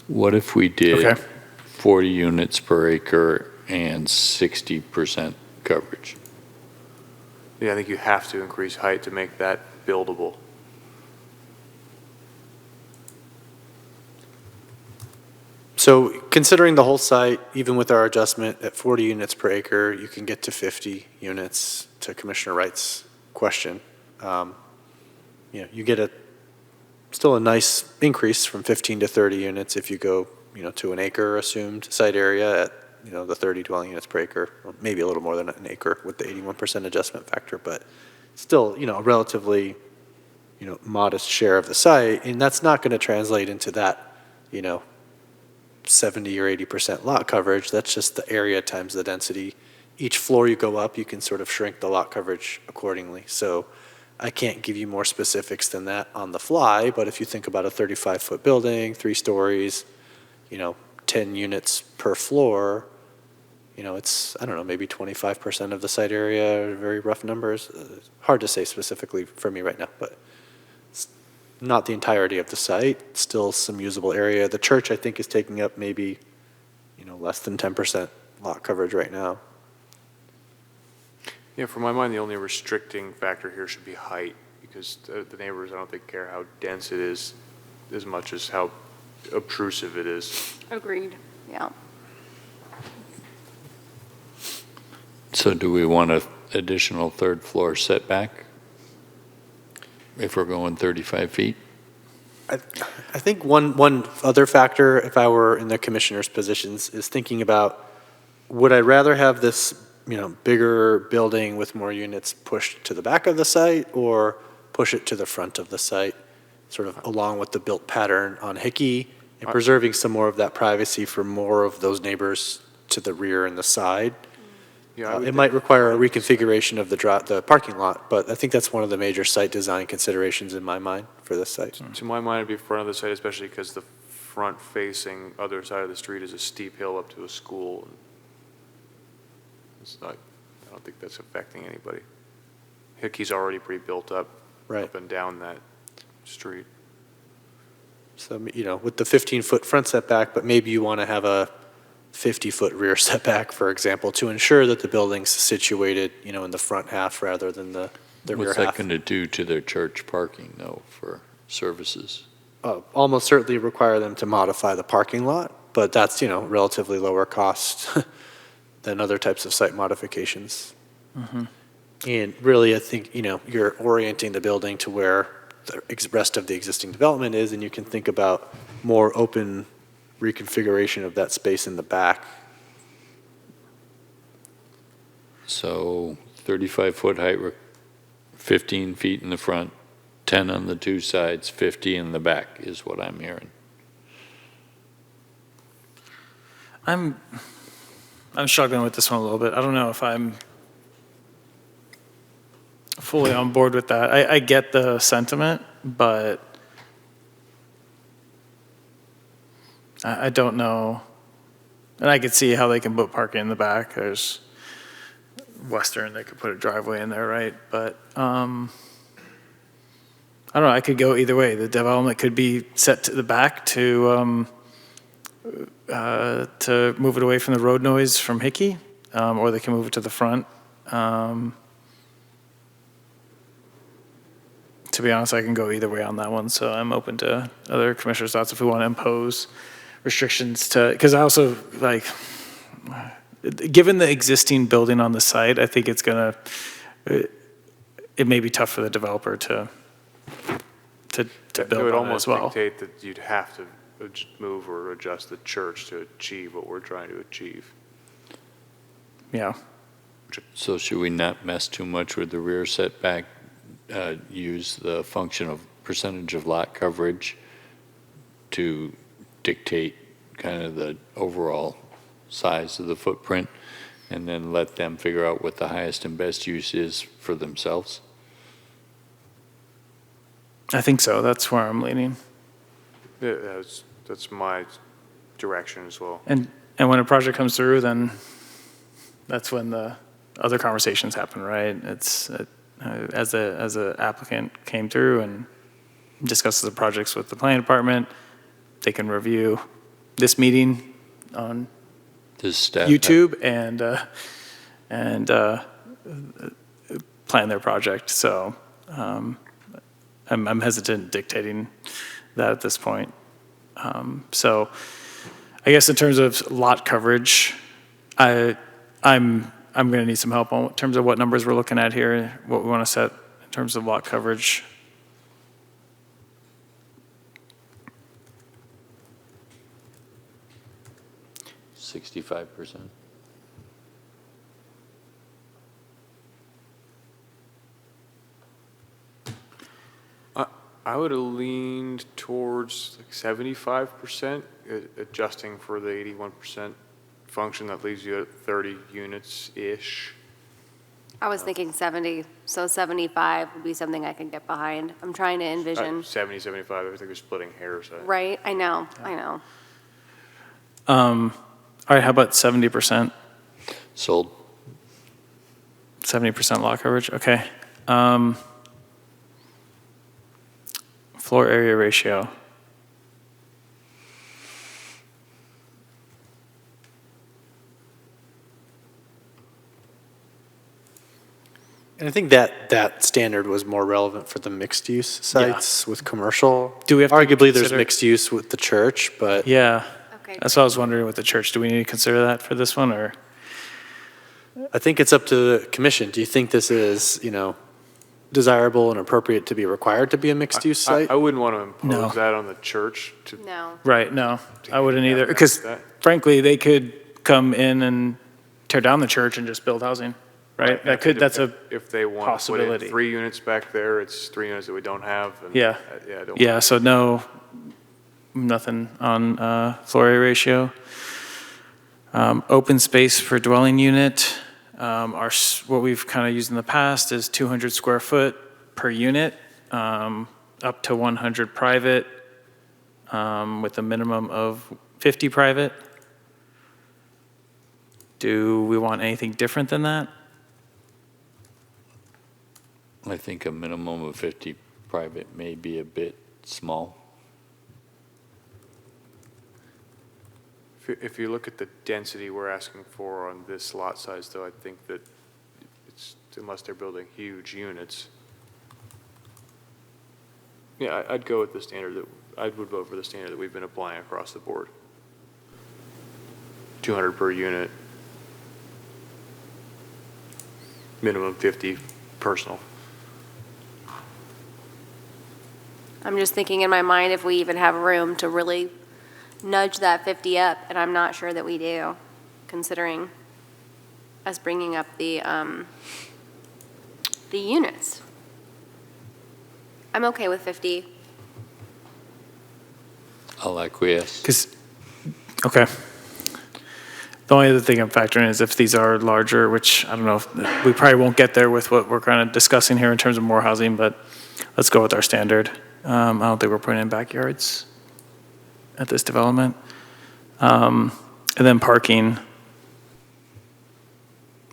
What if we did Okay. 40 units per acre and 60% coverage? Yeah, I think you have to increase height to make that buildable. So considering the whole site, even with our adjustment at 40 units per acre, you can get to 50 units, to Commissioner Wright's question. You get still a nice increase from 15 to 30 units if you go, to an acre assumed site area at, the 30 dwelling units per acre, or maybe a little more than an acre with the 81% adjustment factor, but still, a relatively, modest share of the site, and that's not going to translate into that, 70 or 80% lot coverage. That's just the area times the density. Each floor you go up, you can sort of shrink the lot coverage accordingly. So I can't give you more specifics than that on the fly, but if you think about a 35-foot building, 3 stories, 10 units per floor, it's, I don't know, maybe 25% of the site area, very rough numbers. Hard to say specifically for me right now, but it's not the entirety of the site, still some usable area. The church, I think, is taking up maybe, less than 10% lot coverage right now. Yeah, for my mind, the only restricting factor here should be height, because the neighbors, I don't think, care how dense it is as much as how obtrusive it is. Agreed. Yeah. So do we want an additional third floor setback if we're going 35 feet? I think one other factor, if I were in the commissioner's positions, is thinking about, would I rather have this, bigger building with more units pushed to the back of the site, or push it to the front of the site, sort of along with the built pattern on Hickey, and preserving some more of that privacy for more of those neighbors to the rear and the side? Yeah, It might require a reconfiguration of the parking lot, but I think that's one of the major site design considerations in my mind for this site. To my mind, it'd be front of the site, especially because the front-facing other side of the street is a steep hill up to a school. It's not, I don't think that's affecting anybody. Hickey's already pretty built up, Right. up and down that street. So, with the 15-foot front setback, but maybe you want to have a 50-foot rear setback, for example, to ensure that the building's situated, in the front half rather than the rear What's that half. going to do to their church parking, though, for services? Almost certainly require them to modify the parking lot, but that's, relatively lower cost than other types of site modifications. And really, I think, you're orienting the building to where the rest of the existing development is, and you can think about more open reconfiguration of that space in the back. So 35-foot height, 15 feet in the front, 10 on the two sides, 50 in the back is what I'm hearing. I'm struggling with this one a little bit. I don't know if I'm fully on board with that. I get the sentiment, but I don't know. And I could see how they can put parking in the back. There's Western, they could put a driveway in there, right? But I don't know, I could go either way. The development could be set to the back to move it away from the road noise from Hickey, or they can move it to the front. to be honest, I can go either way on that one, so I'm open to other commissioners' thoughts if we want to impose restrictions to, because I also, like, given the existing building on the site, I think it's gonna, it may be tough for the developer to It build would on it almost as well. dictate that you'd have to move or adjust the church to achieve what we're trying to achieve. Yeah. So should we not mess too much with the rear setback? Use the function of percentage of lot coverage to dictate kind of the overall size of the footprint, and then let them figure out what the highest and best use is for themselves? I think so. That's where I'm leaning. Yeah, that's my direction as well. And when a project comes through, then that's when the other conversations happen, right? It's as a applicant came through and discusses the projects with the planning department, they can review this meeting on Does staff? YouTube and plan their project. So I'm hesitant dictating that at this point. So I guess in terms of lot coverage, I'm going to need some help on in terms of what numbers we're looking at here, what we want to set in terms of lot coverage. $65%. I would have leaned towards like 75%, adjusting for the 81% function that leaves you at 30 units-ish. I was thinking 70, so 75 would be something I could get behind. I'm trying to envision. 70, 75, I think we're splitting hairs. Right, I know. All right, how about 70%? Sold. 70% lot coverage, okay. Floor area ratio. And I think that standard was more relevant for the mixed-use sites with commercial. Do we have to Arguably, there's consider- mixed use with the church, but Yeah, Okay. that's what I was wondering with the church. Do we need to consider that for this one, or? I think it's up to the commission. Do you think this is, desirable and appropriate to be required to be a mixed-use site? I wouldn't want to impose No. that on the church to. No. Right, no, I wouldn't Yeah, either, that's because that. frankly, they could come in and tear down the church and just build housing, right? That's a, If they want to put possibility. in 3 units back there, it's 3 units that we don't have. And Yeah. Yeah, I don't. yeah, so no, nothing on floor area ratio. Open space per dwelling unit, what we've kind of used in the past is 200 square foot per unit, up to 100 private, with a minimum of 50 private. Do we want anything different than that? I think a minimum of 50 private may be a bit small. If you look at the density we're asking for on this lot size, though, I think that it's, unless they're building huge units. Yeah, I'd go with the standard I would vote for the standard that we've been applying across the board. 200 per unit. Minimum 50 personal. I'm just thinking in my mind if we even have room to really nudge that 50 up, and I'm not sure that we do, considering us bringing up the units. I'm okay with 50. I'll acquiesce. Because, okay. The only other thing I'm factoring is if these are larger, which I don't know, we probably won't get there with what we're kind of discussing here in terms of more housing, but let's go with our standard. I don't think we're putting in backyards at this development. And then parking,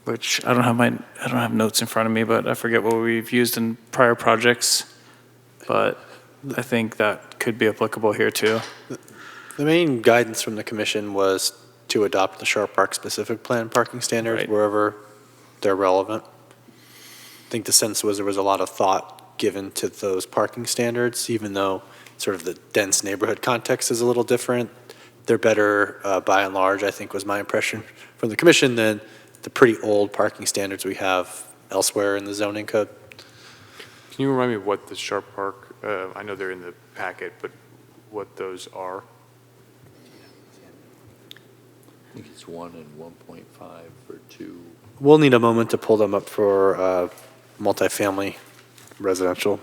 which I don't have notes in front of me, but I forget what we've used in prior projects. But I think that could be applicable here too. The main guidance from the commission was to adopt the Shore Park specific plan parking standards Right. wherever they're relevant. I think the sense was there was a lot of thought given to those parking standards, even though sort of the dense neighborhood context is a little different. They're better, by and large, I think was my impression from the commission, than the pretty old parking standards we have elsewhere in the zoning code. Can you remind me what the Sharp Park, I know they're in the packet, but what those are? I think it's 1 and 1.5 for 2. We'll need a moment to pull them up for multifamily residential.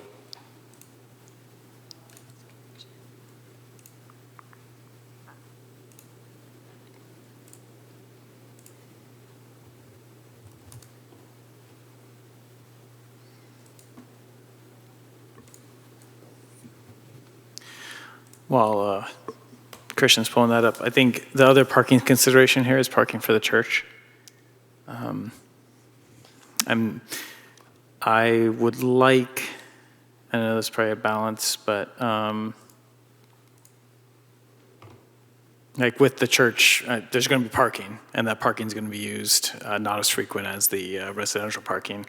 While Christian's pulling that up, I think the other parking consideration here is parking for the church. I would like, I know that's probably a balance, but like with the church, there's going to be parking, and that parking is going to be used not as frequent as the residential parking,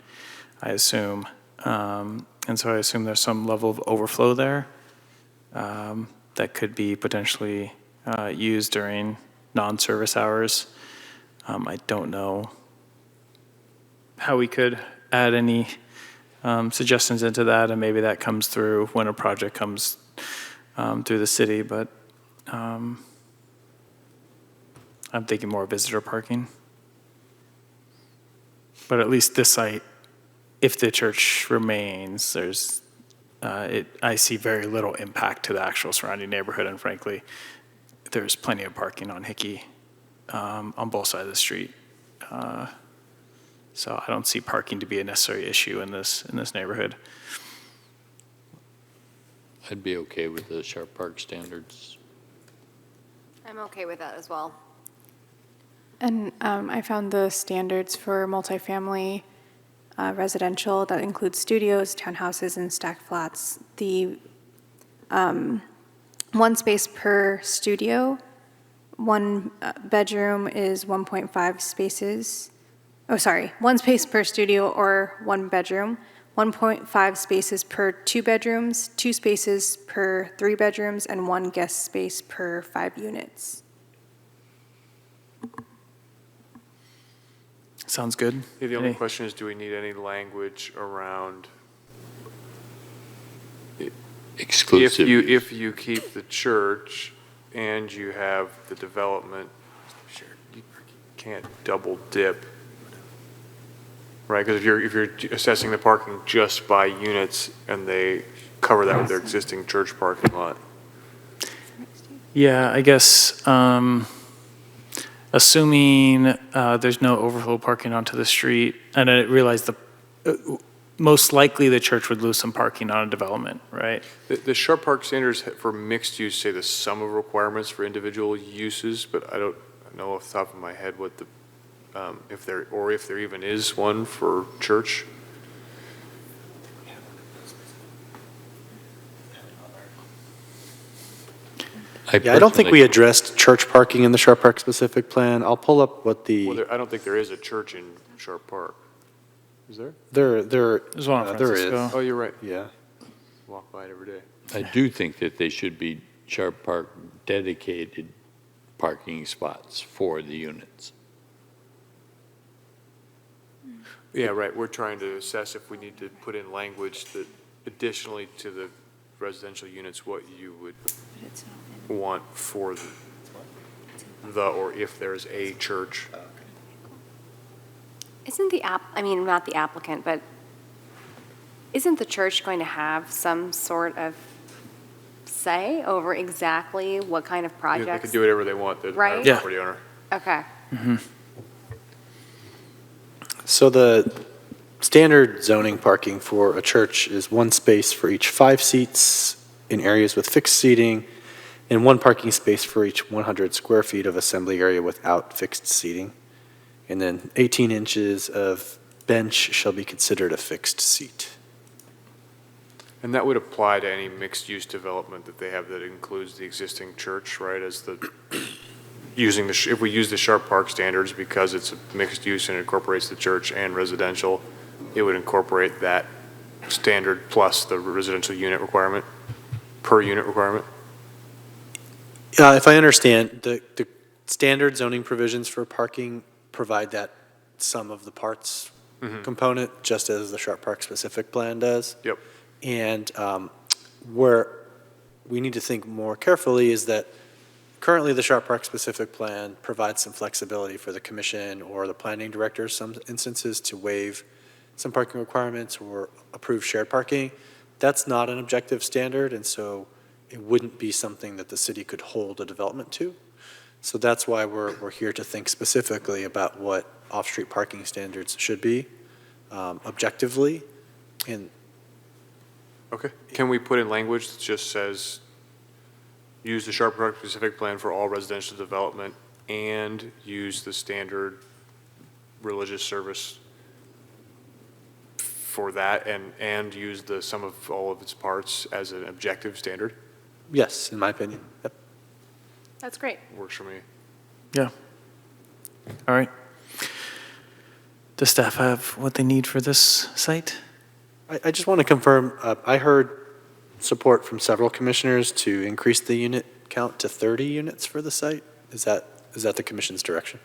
I assume. And so I assume there's some level of overflow there that could be potentially used during non-service hours. I don't know how we could add any suggestions into that, and maybe that comes through when a project comes through the city, but I'm thinking more visitor parking. But at least this site, if the church remains, there's I see very little impact to the actual surrounding neighborhood, and frankly, there's plenty of parking on Hickey on both sides of the street. So I don't see parking to be a necessary issue in this neighborhood. I'd be okay with the Sharp Park standards. I'm okay with that as well. And I found the standards for multifamily residential that includes studios, townhouses, and stacked flats. The one space per studio, one bedroom is 1.5 spaces. Oh, sorry, one space per studio or one bedroom, 1.5 spaces per 2 bedrooms, 2 spaces per 3 bedrooms, and 1 guest space per 5 units. Sounds good. Yeah, the only Any- question is, do we need any language around Exclusive. if you keep the church and you have the development, you can't double dip, right? Because if you're assessing the parking just by units and they cover that with their existing church parking lot. Yeah, I guess assuming there's no overflow parking onto the street, and I realize most likely the church would lose some parking on a development, right? The Sharp Park standards for mixed use say the sum of requirements for individual uses, but I don't know off the top of my head what the, if there even is one for church. Yeah, I don't think we addressed church parking in the Sharp Park specific plan. I'll pull up what Well, the, I don't think there is a church in Sharp Park. Is there? there, There's one in there is. Francisco. Oh, you're right. Yeah. Walk by it every day. I do think that they should be Sharp Park dedicated parking spots for the units. Yeah, right. We're trying to assess if we need to put in language that additionally to the residential units, what you would want for the or if there's a church. Isn't not the applicant, but isn't the church going to have some sort of say over exactly what kind of They projects? can do whatever they want, the Right? Yeah. property owner. Okay. So the standard zoning parking for a church is 1 space for each 5 seats in areas with fixed seating, and 1 parking space for each 100 square feet of assembly area without fixed seating. And then 18 inches of bench shall be considered a fixed seat. And that would apply to any mixed-use development that they have that includes the existing church, right, as the, if we use the Sharp Park standards because it's a mixed use and incorporates the church and residential, it would incorporate that standard plus the residential unit requirement, per unit requirement? If I understand, the standard zoning provisions for parking provide that sum of the parts component, just as the Sharp Park specific plan does. Yep. And where we need to think more carefully is that currently the Sharp Park specific plan provides some flexibility for the commission or the planning director, some instances, to waive some parking requirements or approve shared parking. That's not an objective standard, and so it wouldn't be something that the city could hold a development to. So that's why we're here to think specifically about what off-street parking standards should be objectively. And Okay. Can we put in language that just says, use the Sharp Park specific plan for all residential development and use the standard religious service for that and use the sum of all of its parts as an objective standard? yes, in my opinion. Yep. That's great. Works for me. Yeah. All right. Does staff have what they need for this site? I just want to confirm, I heard support from several commissioners to increase the unit count to 30 units for the site. Is that the commission's direction?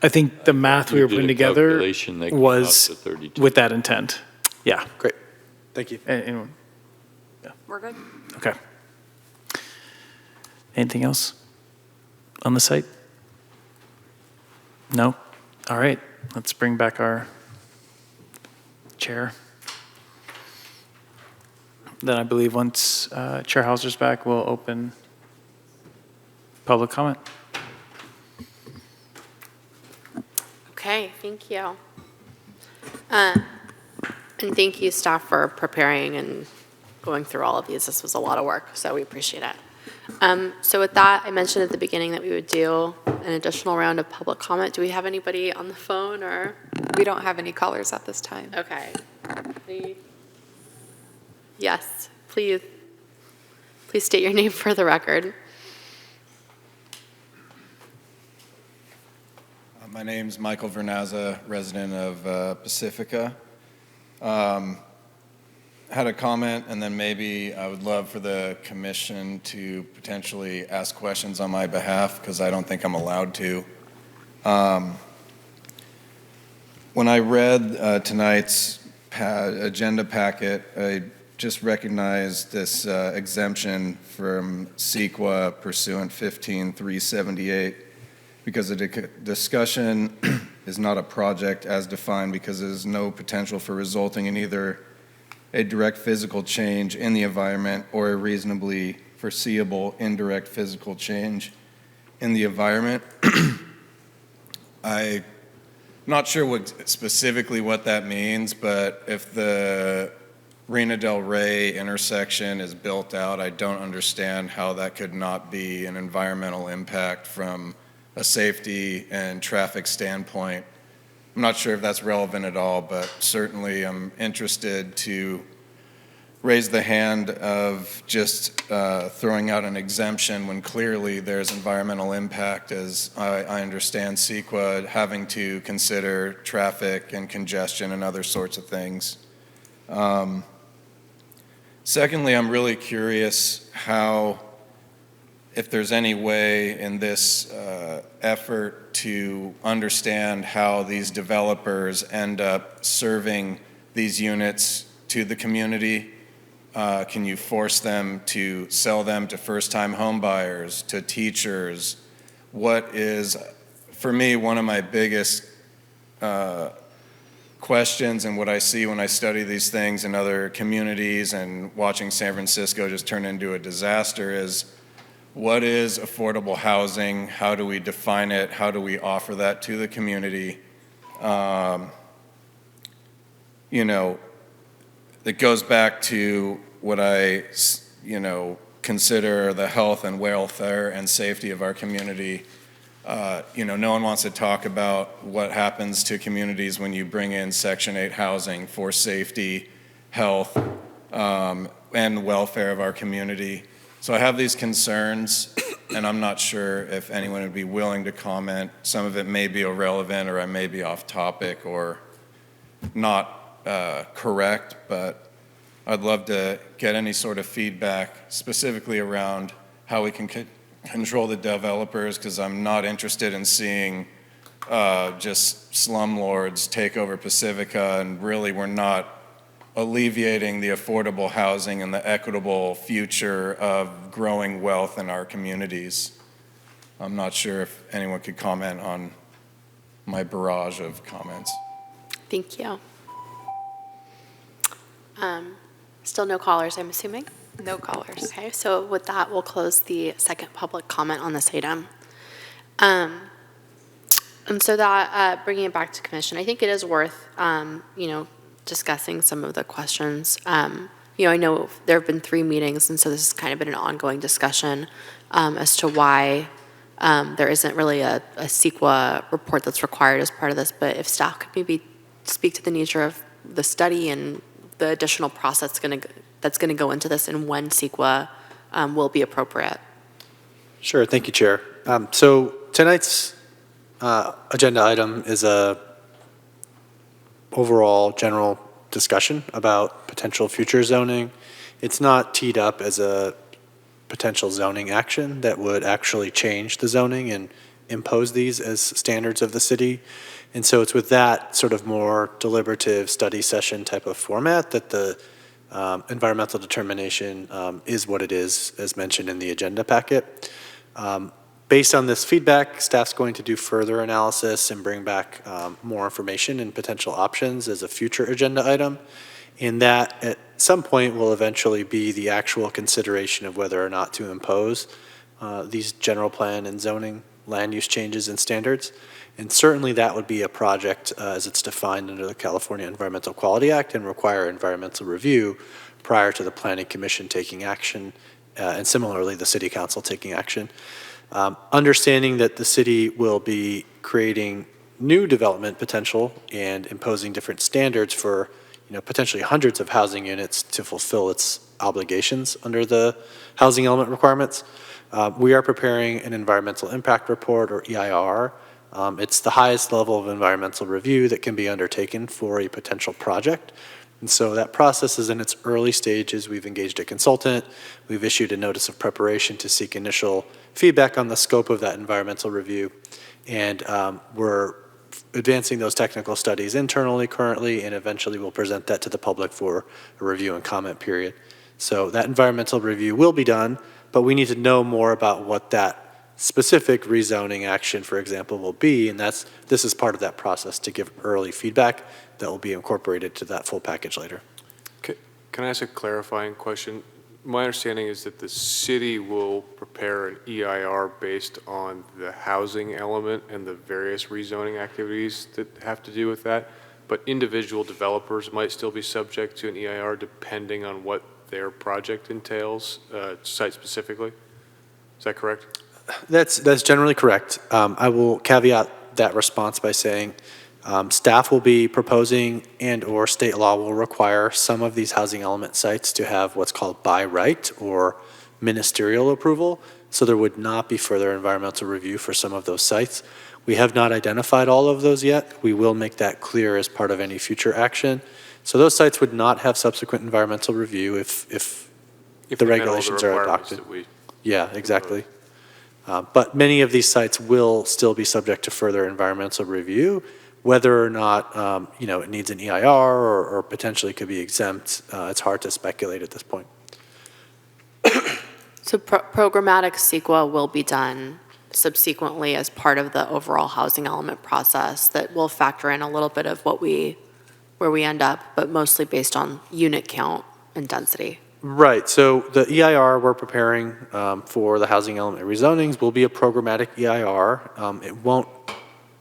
I think the math we You were did putting a together calculation that came out was to 32. with that intent. Yeah. Great. Thank you. Anyone? We're good? Okay. Anything else on the site? No? All right. Let's bring back our chair. Then I believe once Chair Hauser's back, we'll open public comment. Okay, thank you. And thank you, staff, for preparing and going through all of these. This was a lot of work, so we appreciate it. So with that, I mentioned at the beginning that we would do an additional round of public comment. Do we have anybody on the phone or? We don't have any callers at this time. Okay. Yes, please state your name for the record. My name's Michael Vernazza, resident of Pacifica. Had a comment, and then maybe I would love for the commission to potentially ask questions on my behalf, because I don't think I'm allowed to. When I read tonight's agenda packet, I just recognized this exemption from CEQA pursuant 15378, because the discussion is not a project as defined, because there's no potential for resulting in either a direct physical change in the environment or a reasonably foreseeable indirect physical change in the environment. I'm not sure specifically what that means, but if the Reina del Rey intersection is built out, I don't understand how that could not be an environmental impact from a safety and traffic standpoint. I'm not sure if that's relevant at all, but certainly I'm interested to raise the hand of just throwing out an exemption when clearly there's environmental impact, as I understand CEQA having to consider traffic and congestion and other sorts of things. Secondly, I'm really curious how, if there's any way in this effort to understand how these developers end up serving these units to the community. Can you force them to sell them to first-time home buyers, to teachers? What is, for me, one of my biggest questions, and what I see when I study these things in other communities and watching San Francisco just turn into a disaster, is what is affordable housing? How do we define it? How do we offer that to the community? You know, it goes back to what I, consider the health and welfare and safety of our community. No one wants to talk about what happens to communities when you bring in Section 8 housing for safety, health, and welfare of our community. So I have these concerns, and I'm not sure if anyone would be willing to comment. Some of it may be irrelevant, or I may be off topic, or not correct, but I'd love to get any sort of feedback specifically around how we can control the developers, because I'm not interested in seeing just slumlords take over Pacifica, and really we're not alleviating the affordable housing and the equitable future of growing wealth in our communities. I'm not sure if anyone could comment on my barrage of comments. Thank you. Still no callers, I'm assuming? No callers. Okay, so with that, we'll close the second public comment on this item. And so that, bringing it back to commission, I think it is worth, discussing some of the questions. I know there have been 3 meetings, and so this has kind of been an ongoing discussion as to why there isn't really a CEQA report that's required as part of this, but if staff could maybe speak to the nature of the study and the additional process that's going to go into this and when CEQA will be appropriate. Sure, thank you, Chair. So tonight's agenda item is a overall general discussion about potential future zoning. It's not teed up as a potential zoning action that would actually change the zoning and impose these as standards of the city. And so it's with that sort of more deliberative study session type of format that the environmental determination is what it is, as mentioned in the agenda packet. Based on this feedback, staff's going to do further analysis and bring back more information and potential options as a future agenda item. And that at some point will eventually be the actual consideration of whether or not to impose these general plan and zoning land use changes and standards. And certainly that would be a project as it's defined under the California Environmental Quality Act and require environmental review prior to the Planning Commission taking action, and similarly the City Council taking action. Understanding that the city will be creating new development potential and imposing different standards for potentially hundreds of housing units to fulfill its obligations under the housing element requirements. We are preparing an environmental impact report, or EIR. It's the highest level of environmental review that can be undertaken for a potential project. And so that process is in its early stages. We've engaged a consultant. We've issued a notice of preparation to seek initial feedback on the scope of that environmental review. And we're advancing those technical studies internally currently, and eventually we'll present that to the public for a review and comment period. So that environmental review will be done, but we need to know more about what that specific rezoning action, for example, will be, and this is part of that process to give early feedback that will be incorporated to that full package later. Can I ask a clarifying question? My understanding is that the city will prepare an EIR based on the housing element and the various rezoning activities that have to do with that, but individual developers might still be subject to an EIR depending on what their project entails, site specifically. Is that correct? That's generally correct. I will caveat that response by saying staff will be proposing and/or state law will require some of these housing element sites to have what's called by right or ministerial approval. So there would not be further environmental review for some of those sites. We have not identified all of those yet. We will make that clear as part of any future action. So those sites would not have subsequent environmental review if the regulations are adopted. Yeah, exactly. But many of these sites will still be subject to further environmental review, whether or not it needs an EIR or potentially could be exempt. It's hard to speculate at this point. So programmatic CEQA will be done subsequently as part of the overall housing element process that will factor in a little bit of where we end up, but mostly based on unit count and density. Right, so the EIR we're preparing for the housing element rezonings will be a programmatic EIR. It won't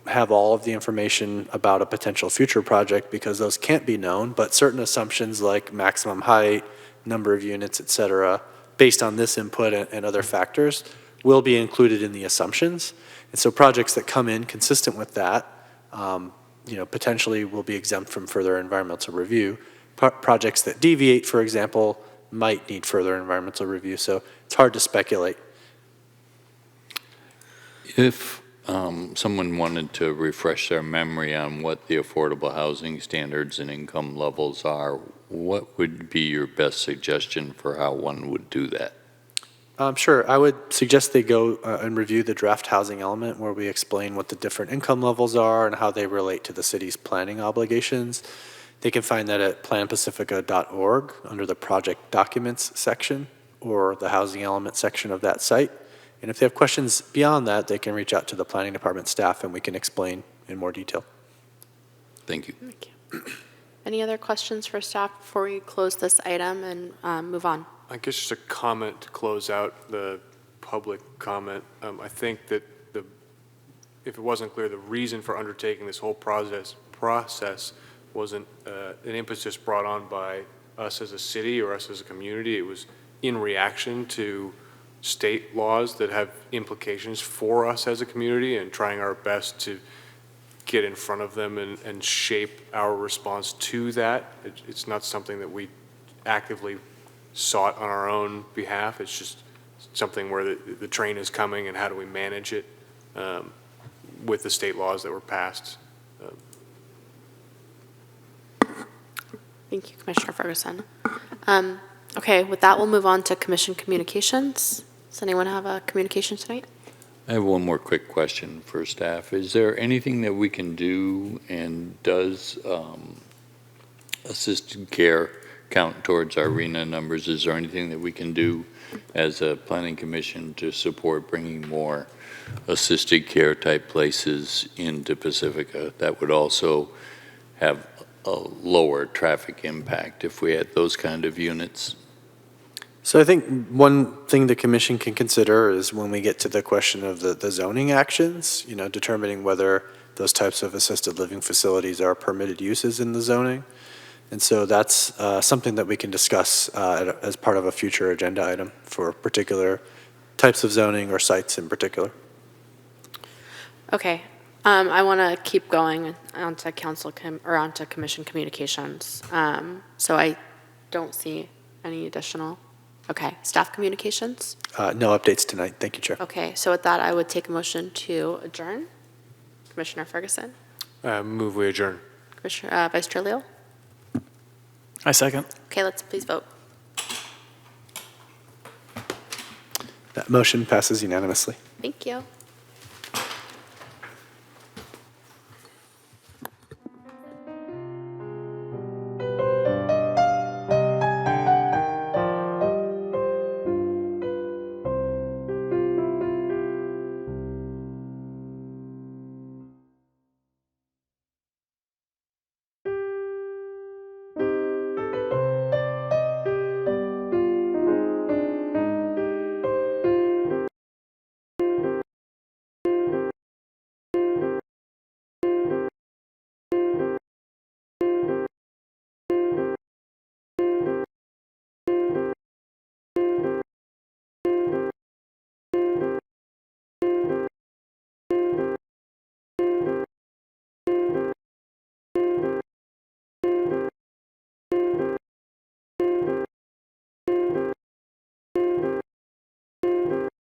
have all of the information about a potential future project because those can't be known, but certain assumptions like maximum height, number of units, et cetera, based on this input and other factors will be included in the assumptions. And so projects that come in consistent with that, potentially will be exempt from further environmental review. Projects that deviate, for example, might need further environmental review, so it's hard to speculate. If someone wanted to refresh their memory on what the affordable housing standards and income levels are, what would be your best suggestion for how one would do that? Sure. I would suggest they go and review the draft housing element where we explain what the different income levels are and how they relate to the city's planning obligations. They can find that at planpacifica.org under the project documents section or the housing element section of that site. And if they have questions beyond that, they can reach out to the planning department staff and we can explain in more detail. Thank you. Thank you. Any other questions for staff before we close this item and move on? I guess just a comment to close out the public comment. I think that if it wasn't clear, the reason for undertaking this whole process wasn't an impetus brought on by us as a city or us as a community. It was in reaction to state laws that have implications for us as a community and trying our best to get in front of them and shape our response to that. It's not something that we actively sought on our own behalf. It's just something where the train is coming and how do we manage it with the state laws that were passed. Thank you, Commissioner Ferguson. Okay, with that, we'll move on to commission communications. Does anyone have a communication tonight? I have one more quick question for staff. Is there anything that we can do and does assisted care count towards our RENA numbers? Is there anything that we can do as a planning commission to support bringing more assisted care type places into Pacifica that would also have a lower traffic impact if we had those kind of units? So I think one thing the commission can consider is when we get to the question of the zoning actions, determining whether those types of assisted living facilities are permitted uses in the zoning. And so that's something that we can discuss as part of a future agenda item for particular types of zoning or sites in particular. Okay, I want to keep going onto onto commission communications. So I don't see any additional. Okay, staff communications? No updates tonight. Thank you, Chair. Okay, so with that, I would take a motion to adjourn. Commissioner Ferguson? Move we adjourn. Commissioner, Vice Chair Leal? I second. Okay, let's please vote. That motion passes unanimously. Thank you.